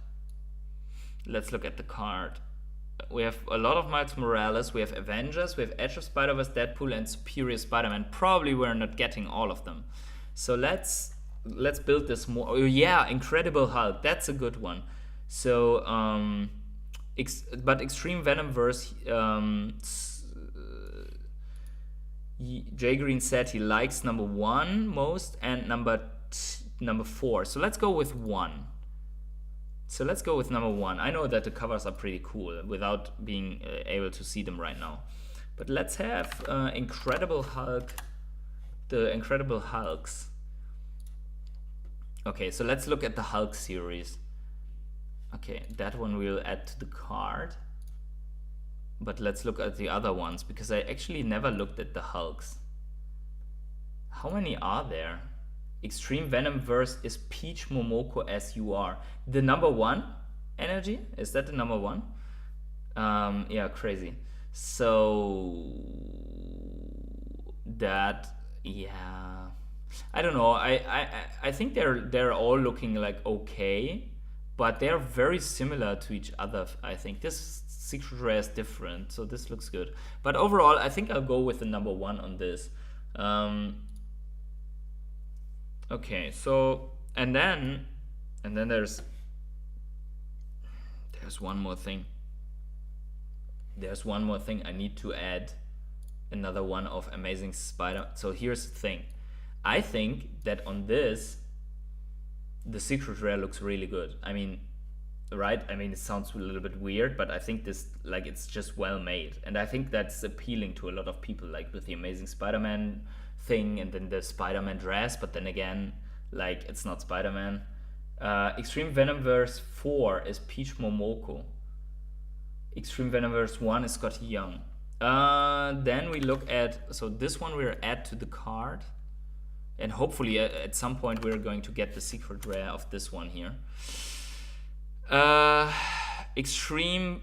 Let's look at the card. We have a lot of Miles Morales, we have Avengers, we have Edge of Spider-Verse, Deadpool, and Superior Spider-Man. Probably we're not getting all of them. So let's build this more. Oh yeah, Incredible Hulk, that's a good one. So, but Extreme Venomverse, Jay Green said he likes number 1 most and number 4. So let's go with 1. So let's go with number 1. I know that the covers are pretty cool without being able to see them right now. But let's have Incredible Hulk, the Incredible Hulks. Okay, so let's look at the Hulk series. Okay, that one we'll add to the card. But let's look at the other ones, because I actually never looked at the Hulks. How many are there? Extreme Venomverse is Peach Momoko as you are. The number 1 energy? Is that the number 1? Yeah, crazy. So that, yeah, I don't know. I think they're all looking like okay, but they're very similar to each other. I think this secret rare is different, so this looks good. But overall, I think I'll go with the number 1 on this. Okay, so and then there's one more thing. There's one more thing. I need to add another one of Amazing Spider. So here's the thing. I think that on this, the secret rare looks really good. I mean, right? I mean, it sounds a little bit weird, but I think this, like, it's just well made, and I think that's appealing to a lot of people, like with the Amazing Spider-Man thing and then the Spider-Man dress, but then again, like, it's not Spider-Man. Extreme Venomverse 4 is Peach Momoko. Extreme Venomverse 1 is Scotty Young. Then we look at, so this one we'll add to the card, and hopefully at some point we're going to get the secret rare of this one here. Extreme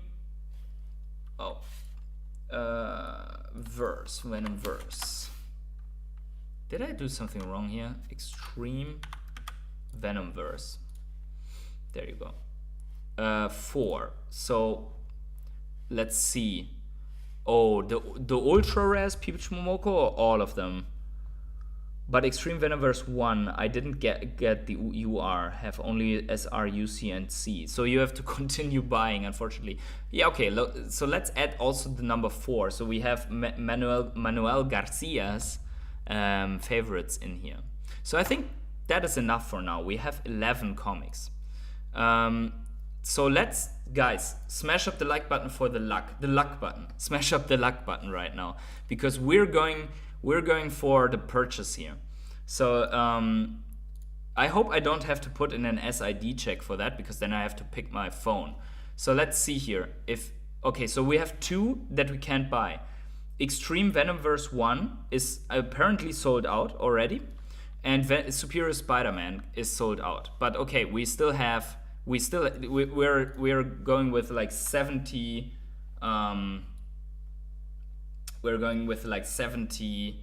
Venomverse. Did I do something wrong here? Extreme Venomverse. There you go. 4. So let's see. Oh, the ultra rares Peach Momoko, or all of them? But Extreme Venomverse 1, I didn't get the UR, have only SR, UC, and C. So you have to continue buying, unfortunately. Yeah, okay, so let's add also the number 4. So we have Manuel Garcia's favorites in here. So I think that is enough for now. We have 11 comics. So let's, guys, smash up the like button for the luck button. Smash up the luck button right now, because we're going for the purchase here. So I hope I don't have to put in an SID check for that, because then I have to pick my phone. So let's see here. Okay, so we have 2 that we can't buy. Extreme Venomverse 1 is apparently sold out already, and Superior Spider-Man is sold out. But okay, we're going with like 70. We're going with like $70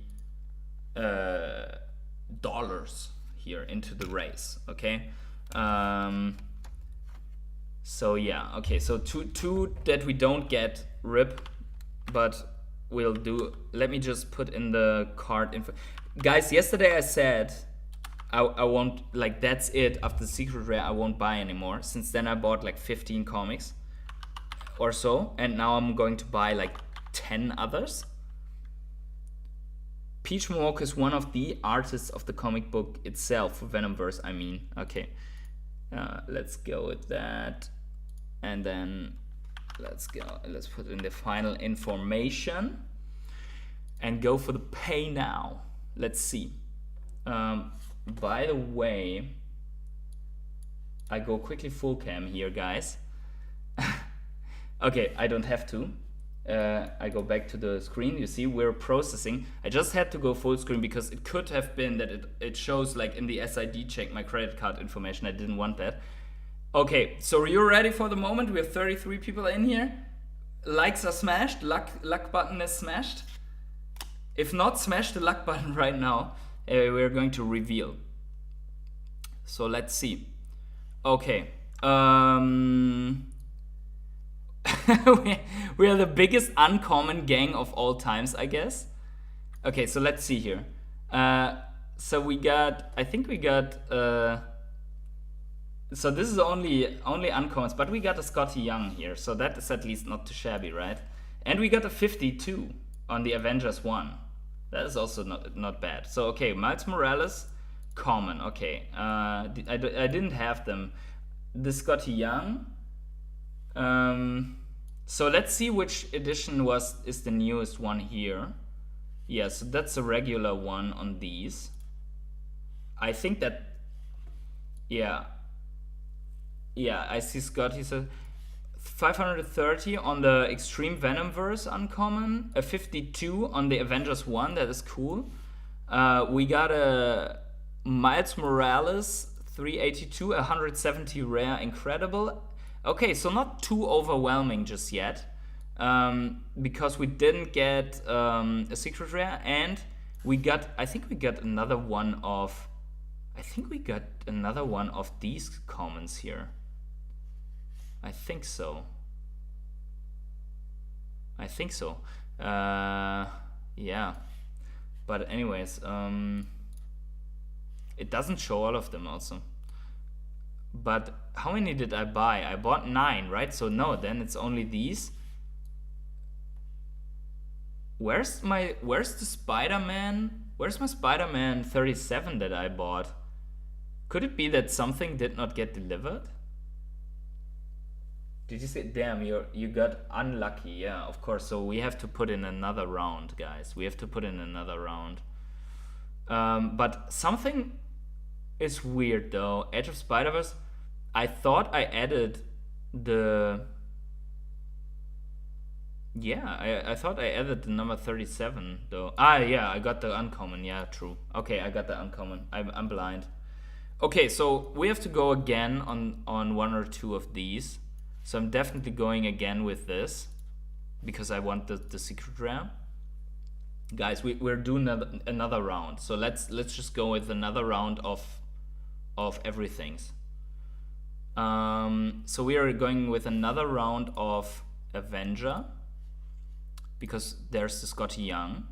here into the race. Okay. So yeah. Okay. So two that we don't get, rip, but we'll do. Let me just put in the card info. Guys, yesterday I said I won't, like, that's it. After the secret rare, I won't buy anymore. Since then I bought like 15 comics or so, and now I'm going to buy like 10 others. Peach Momoko is one of the artists of the comic book itself, Venomverse, I mean. Okay, let's go with that, and then let's put in the final information and go for the pay now. Let's see. By the way, I go quickly full cam here, guys. Okay, I don't have to. I go back to the screen. You see, we're processing. I just had to go full screen because it could have been that it shows like in the SID check my credit card information. I didn't want that. Okay, so you're ready for the moment. We have 33 people in here. Likes are smashed. Luck button is smashed. If not, smash the luck button right now. We're going to reveal. So let's see. Okay. We are the biggest uncommon gang of all times, I guess. Okay, so let's see here. So we got, I think we got, so this is only uncommons, but we got a Scotty Young here, so that is at least not too shabby, right? And we got a 52 on the Avengers 1. That is also not bad. So okay, Miles Morales, common. Okay, I didn't have them. The Scotty Young. So let's see which edition is the newest one here. Yeah, so that's a regular one on these. I think that, yeah, I see Scotty said 530 on the Extreme Venomverse uncommon, a 52 on the Avengers 1, that is cool. We got a Miles Morales 382, 170 rare, incredible. Okay, so not too overwhelming just yet, because we didn't get a secret rare, and I think we got another one of these commons here. I think so. Yeah. But anyways, it doesn't show all of them also. But how many did I buy? I bought 9, right? So no, then it's only these. Where's the Spider-Man? Where's my Spider-Man 37 that I bought? Could it be that something did not get delivered? Did you say, damn, you got unlucky? Yeah, of course. So we have to put in another round, guys. We have to put in another round. But something is weird though. Edge of Spider-Verse. I thought I added the. Yeah, I thought I added the number 37 though. Yeah, I got the uncommon. Yeah, true. Okay, I got the uncommon. I'm blind. Okay, so we have to go again on one or two of these. So I'm definitely going again with this because I want the secret rare. Guys, we're doing another round. So let's just go with another round of everything's. So we are going with another round of Avenger because there's the Scotty Young.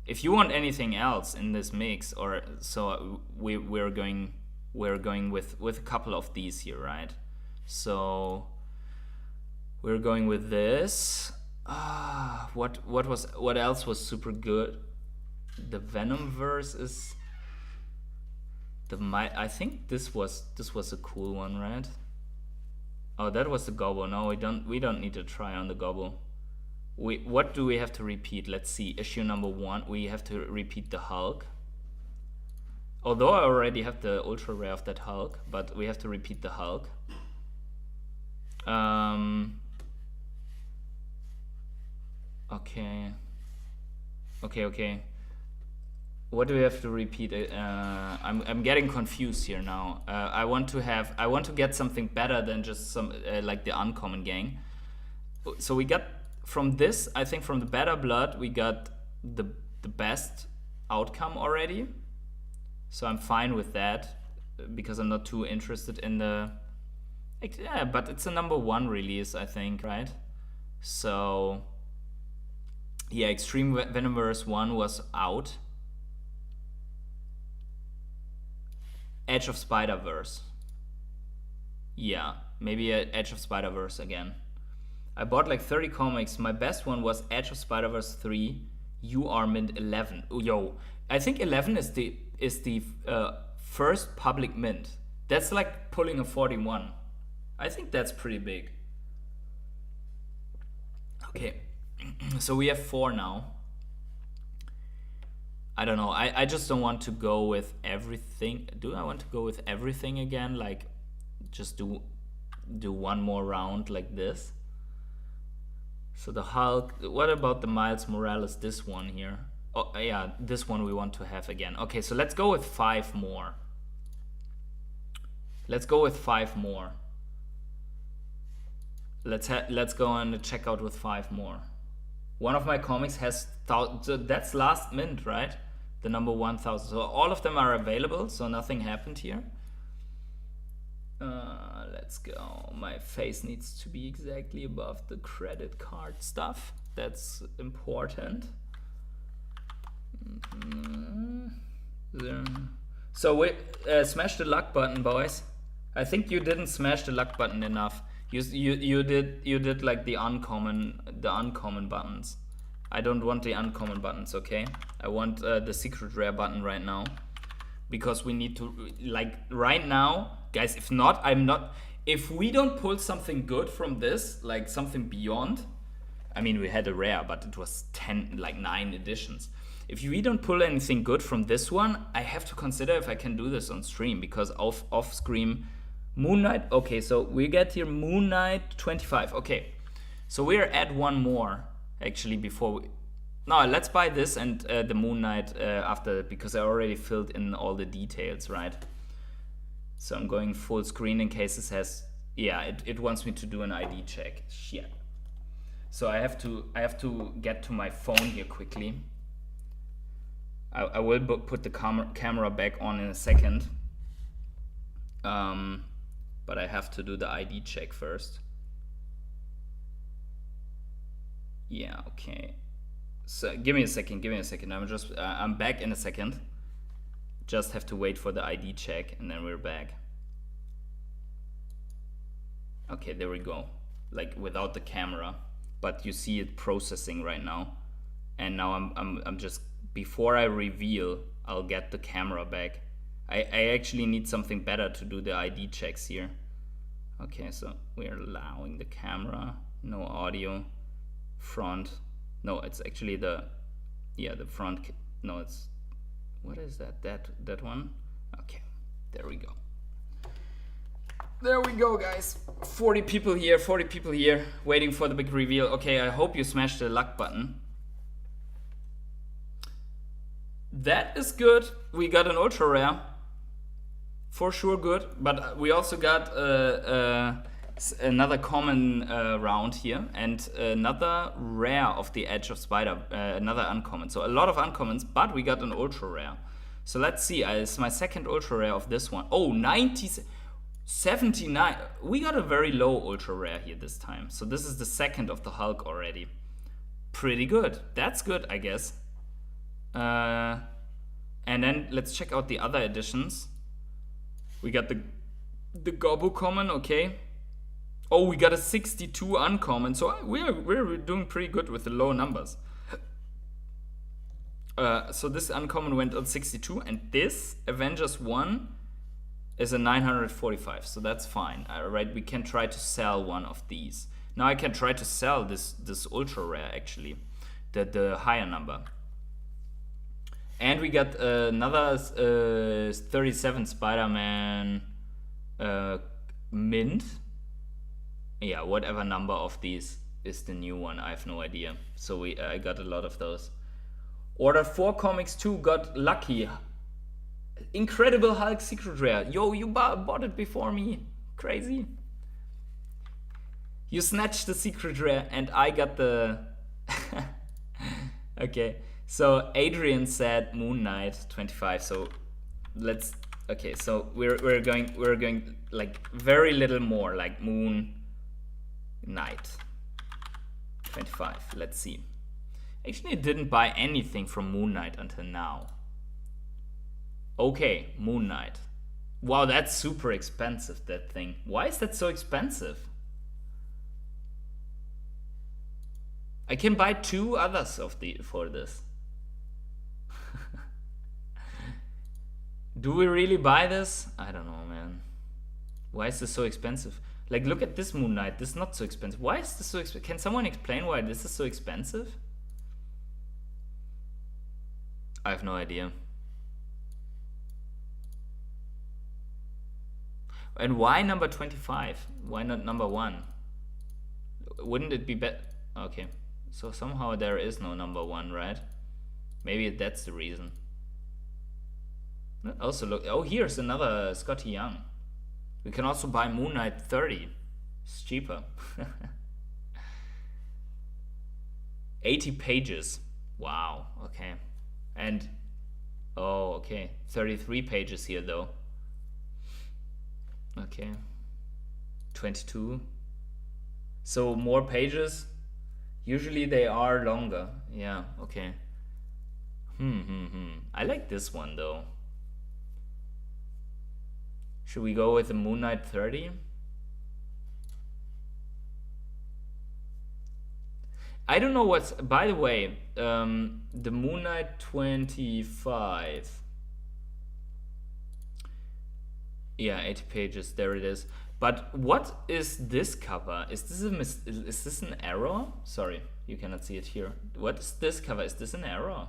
If you want anything else in this mix, or so we're going with a couple of these here, right? So we're going with this. What else was super good? The Venomverse is I think this was a cool one, right? Oh, that was the Gobbo. No, we don't need to try on the Gobbo. What do we have to repeat? Let's see. Issue number 1, we have to repeat the Hulk. Although I already have the ultra rare of that Hulk, but we have to repeat the Hulk. Okay. What do we have to repeat? I'm getting confused here now. I want to get something better than just some like the uncommon gang. So we got from this, I think from the Better Blood, we got the best outcome already. So I'm fine with that because I'm not too interested in the. Yeah, but it's a number 1 release, I think, right? So yeah, Extreme Venomverse 1 was out. Edge of Spider-Verse. Yeah, maybe Edge of Spider-Verse again. I bought like 30 comics. My best one was Edge of Spider-Verse 3. You are mint 11. Yo, I think 11 is the first public mint. That's like pulling a 41. I think that's pretty big. Okay, so we have 4 now. I don't know. I just don't want to go with everything. Do I want to go with everything again? Like just do one more round like this. So the Hulk, what about the Miles Morales, this one here? Oh yeah, this one we want to have again. Okay, so let's go with 5 more. Let's go with 5 more. Let's go on the checkout with 5 more. One of my comics has so that's last mint, right? The number 1000. So all of them are available, so nothing happened here. Let's go. My face needs to be exactly above the credit card stuff. That's important. So we smash the luck button, boys. I think you didn't smash the luck button enough. You did like the uncommon buttons. I don't want the uncommon buttons, okay? I want the secret rare button right now, because we need to, like, right now, guys. If not, if we don't pull something good from this, like something beyond, I mean, we had a rare, but it was 9 editions. If we don't pull anything good from this one, I have to consider if I can do this on stream, because off screen, Moon Knight. Okay, so we get here Moon Knight 25. Okay, so we're at one more actually before we. No, let's buy this and the Moon Knight after, because I already filled in all the details, right? So I'm going full screen in case this has. Yeah, it wants me to do an ID check. Shit. So I have to get to my phone here quickly. I will put the camera back on in a second. But I have to do the ID check first. Yeah, okay. So give me a second. I'm back in a second. Just have to wait for the ID check and then we're back. Okay, there we go. Like without the camera, but you see it processing right now. And now I'm just, before I reveal, I'll get the camera back. I actually need something better to do the ID checks here. Okay, so we're allowing the camera, no audio, front. No, it's actually the front. No, it's, what is that? That one? Okay, there we go. There we go, guys. 40 people here, waiting for the big reveal. Okay, I hope you smashed the luck button. That is good. We got an ultra rare. For sure good, but we also got another common round here and another rare of the Edge of Spider, another uncommon. So a lot of uncommons, but we got an ultra rare. So let's see, it's my second ultra rare of this one. Oh, 79. We got a very low ultra rare here this time. So this is the second of the Hulk already. Pretty good. That's good, I guess. And then let's check out the other editions. We got the Gobu common, okay. Oh, we got a 62 uncommon, so we're doing pretty good with the low numbers. So this uncommon went on 62, and this Avengers 1 is a 945, so that's fine. Alright, we can try to sell one of these. Now I can try to sell this ultra rare actually, the higher number. And we got another 37 Spider-Man mint. Yeah, whatever number of these is the new one, I have no idea. So I got a lot of those. Ordered 4 comics too, got lucky. Incredible Hulk secret rare. Yo, you bought it before me. Crazy. You snatched the secret rare and I got the... Okay. So Adrian said Moon Knight 25. So let's, okay, so we're going like very little more, like Moon Knight 25. Let's see. Actually, I didn't buy anything from Moon Knight until now. Okay, Moon Knight. Wow, that's super expensive, that thing. Why is that so expensive? I can buy 2 others for this. Do we really buy this? I don't know, man. Why is this so expensive? Like, look at this Moon Knight. This is not so expensive. Why is this so expensive? Can someone explain why this is so expensive? I have no idea. And why number 25? Why not number 1? Wouldn't it be better? Okay, so somehow there is no number 1, right? Maybe that's the reason. Also look, oh, here's another Scotty Young. We can also buy Moon Knight 30. It's cheaper. 80 pages. Wow, okay. And, oh, okay. 33 pages here though. Okay. 22. So more pages. Usually they are longer. Yeah, okay. I like this one though. Should we go with the Moon Knight 30? I don't know what's, by the way, the Moon Knight 25. Yeah, 80 pages, there it is. But what is this cover? Is this an error? Sorry, you cannot see it here. What is this cover? Is this an error?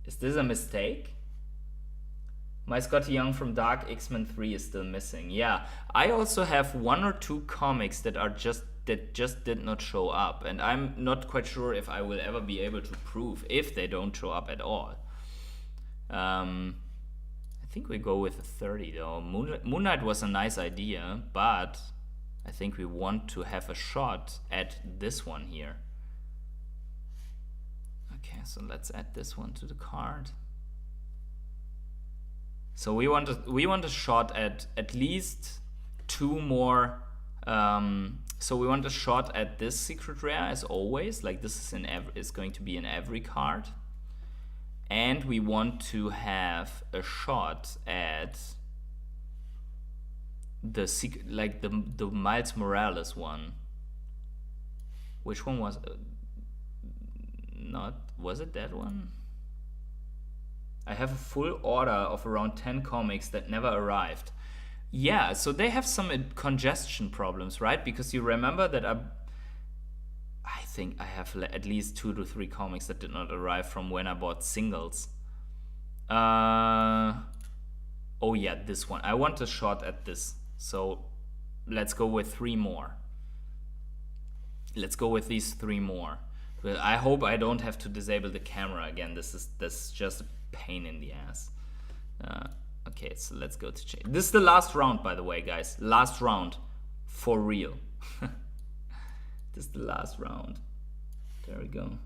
Is this a mistake? My Scotty Young from Dark X-Men 3 is still missing. Yeah, I also have 1 or 2 comics that just did not show up, and I'm not quite sure if I will ever be able to prove if they don't show up at all. I think we go with a 30 though. Moon Knight was a nice idea, but I think we want to have a shot at this one here. Okay, so let's add this one to the card. So we want a shot at least 2 more. So we want a shot at this secret rare as always. Like this is going to be in every card, and we want to have a shot at the secret, like the Miles Morales one. Which one was? Was it that one? I have a full order of around 10 comics that never arrived. Yeah, so they have some congestion problems, right? Because you remember that I think I have at least 2 to 3 comics that did not arrive from when I bought singles. Oh yeah, this one. I want a shot at this. So let's go with 3 more. Let's go with these 3 more. But I hope I don't have to disable the camera again. This is just a pain in the ass. Okay, so let's go to change. This is the last round, by the way, guys. Last round, for real. This is the last round. There we go.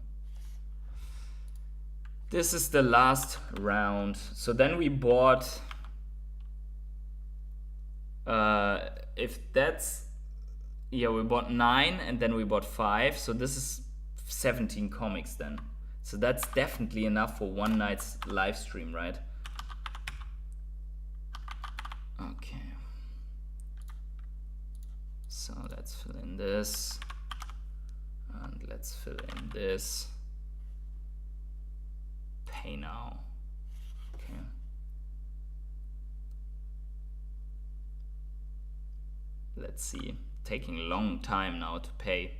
This is the last round. So then we bought. If that's, yeah, we bought 9 and then we bought 5. So this is 17 comics then. So that's definitely enough for one night's live stream, right? Okay. So let's fill in this. And let's fill in this. Pay now. Okay. Let's see. Taking a long time now to pay.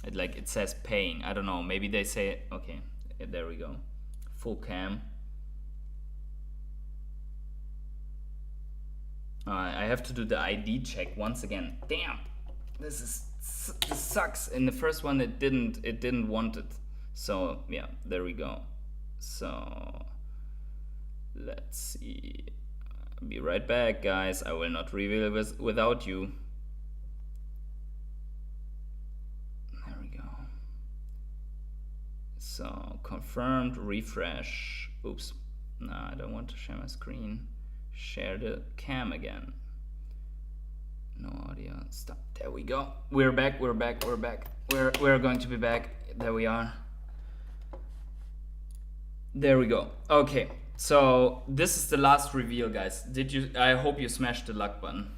It says paying. I don't know. Maybe they say, okay, there we go. Full cam. I have to do the ID check once again. Damn, this sucks. In the first one, it didn't want it. So yeah, there we go. So let's see. I'll be right back, guys. I will not reveal this without you. There we go. So confirmed, refresh. Oops. No, I don't want to share my screen. Share the cam again. No audio. Stop. There we go. We're back. We're back. We're back. We're going to be back. There we are. There we go. Okay. So this is the last reveal, guys. I hope you smashed the luck button.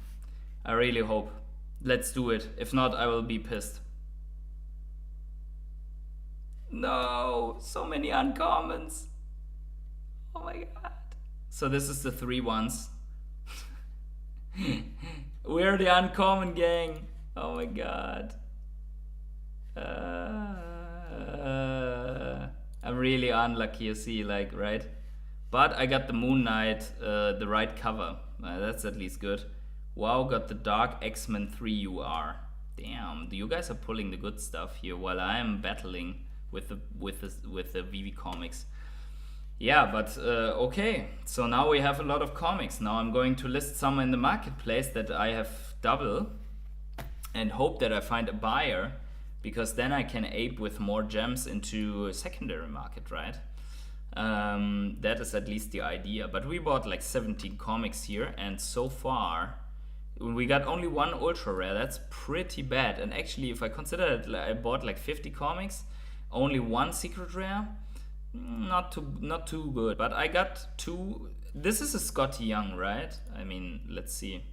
I really hope. Let's do it. If not, I will be pissed. No, so many uncommons. Oh my god. So this is the 3 ones. We're the uncommon gang. Oh my god. I'm really unlucky, you see, like, right? But I got the Moon Knight, the right cover. That's at least good. Wow, got the Dark X-Men 3 UR. Damn, you guys are pulling the good stuff here while I am battling with the VeVe comics. Yeah, but okay. So now we have a lot of comics. Now I'm going to list some in the marketplace that I have double and hope that I find a buyer, because then I can ape with more gems into a secondary market, right? That is at least the idea. But we bought like 17 comics here, and so far we got only one ultra rare. That's pretty bad. And actually, if I consider it, I bought like 50 comics, only one secret rare. Not too good. But I got two. This is a Scotty Young, right? I mean, let's see.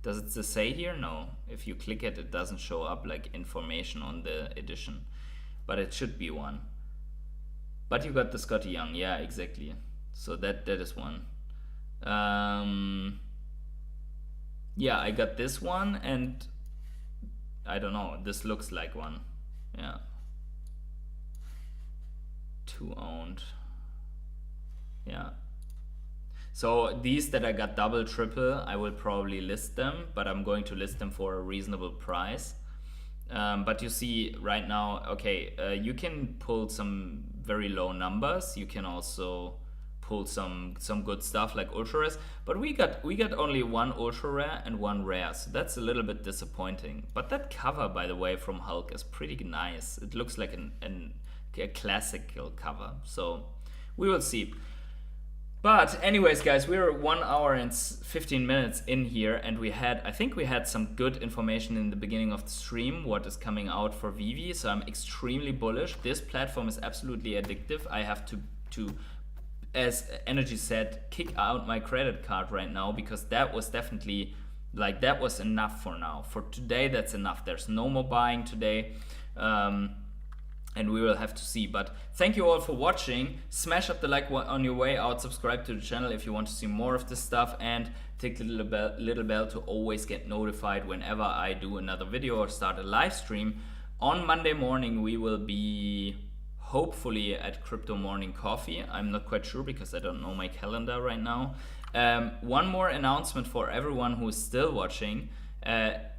Does it say here? No. If you click it, it doesn't show up like information on the edition. But it should be one. But you got the Scotty Young, yeah, exactly. So that is one. Yeah, I got this one, and I don't know, this looks like one. Yeah. 2 owned. Yeah. So these that I got double, triple, I will probably list them, but I'm going to list them for a reasonable price. But you see right now, okay, you can pull some very low numbers. You can also pull some good stuff like ultra rares. But we got only one ultra rare and one rare, so that's a little bit disappointing. But that cover, by the way, from Hulk is pretty nice. It looks like a classical cover. So we will see. But anyways, guys, we're 1 hour and 15 minutes in here, and I think we had some good information in the beginning of the stream, what is coming out for VeVe, so I'm extremely bullish. This platform is absolutely addictive. I have to, as Energy said, kick out my credit card right now, because that was definitely, like, that was enough for now. For today, that's enough. There's no more buying today. And we will have to see. But thank you all for watching. Smash up the like on your way out. Subscribe to the channel if you want to see more of this stuff. And click the little bell to always get notified whenever I do another video or start a live stream. On Monday morning, we will be hopefully at Crypto Morning Coffee. I'm not quite sure because I don't know my calendar right now. One more announcement for everyone who is still watching.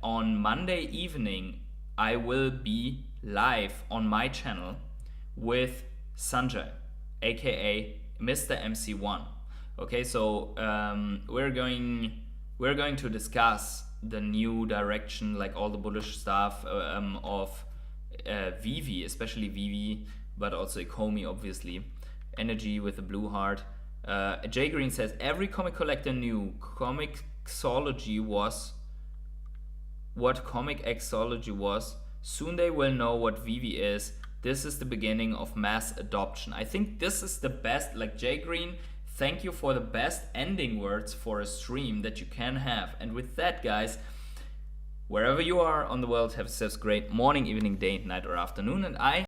On Monday evening, I will be live on my channel with Sanjay, aka Mr. MC1. Okay, so we're going to discuss the new direction, like all the bullish stuff of VeVe, especially VeVe, but also Ecomi, obviously. Energy with the blue heart. Jay Green says every comic collector knew Comixology was what Comixology was. Soon they will know what VeVe is. This is the beginning of mass adoption. I think this is the best, like Jay Green, thank you for the best ending words for a stream that you can have. And with that, guys, wherever you are on the world, have a great morning, evening, day, night, or afternoon. And I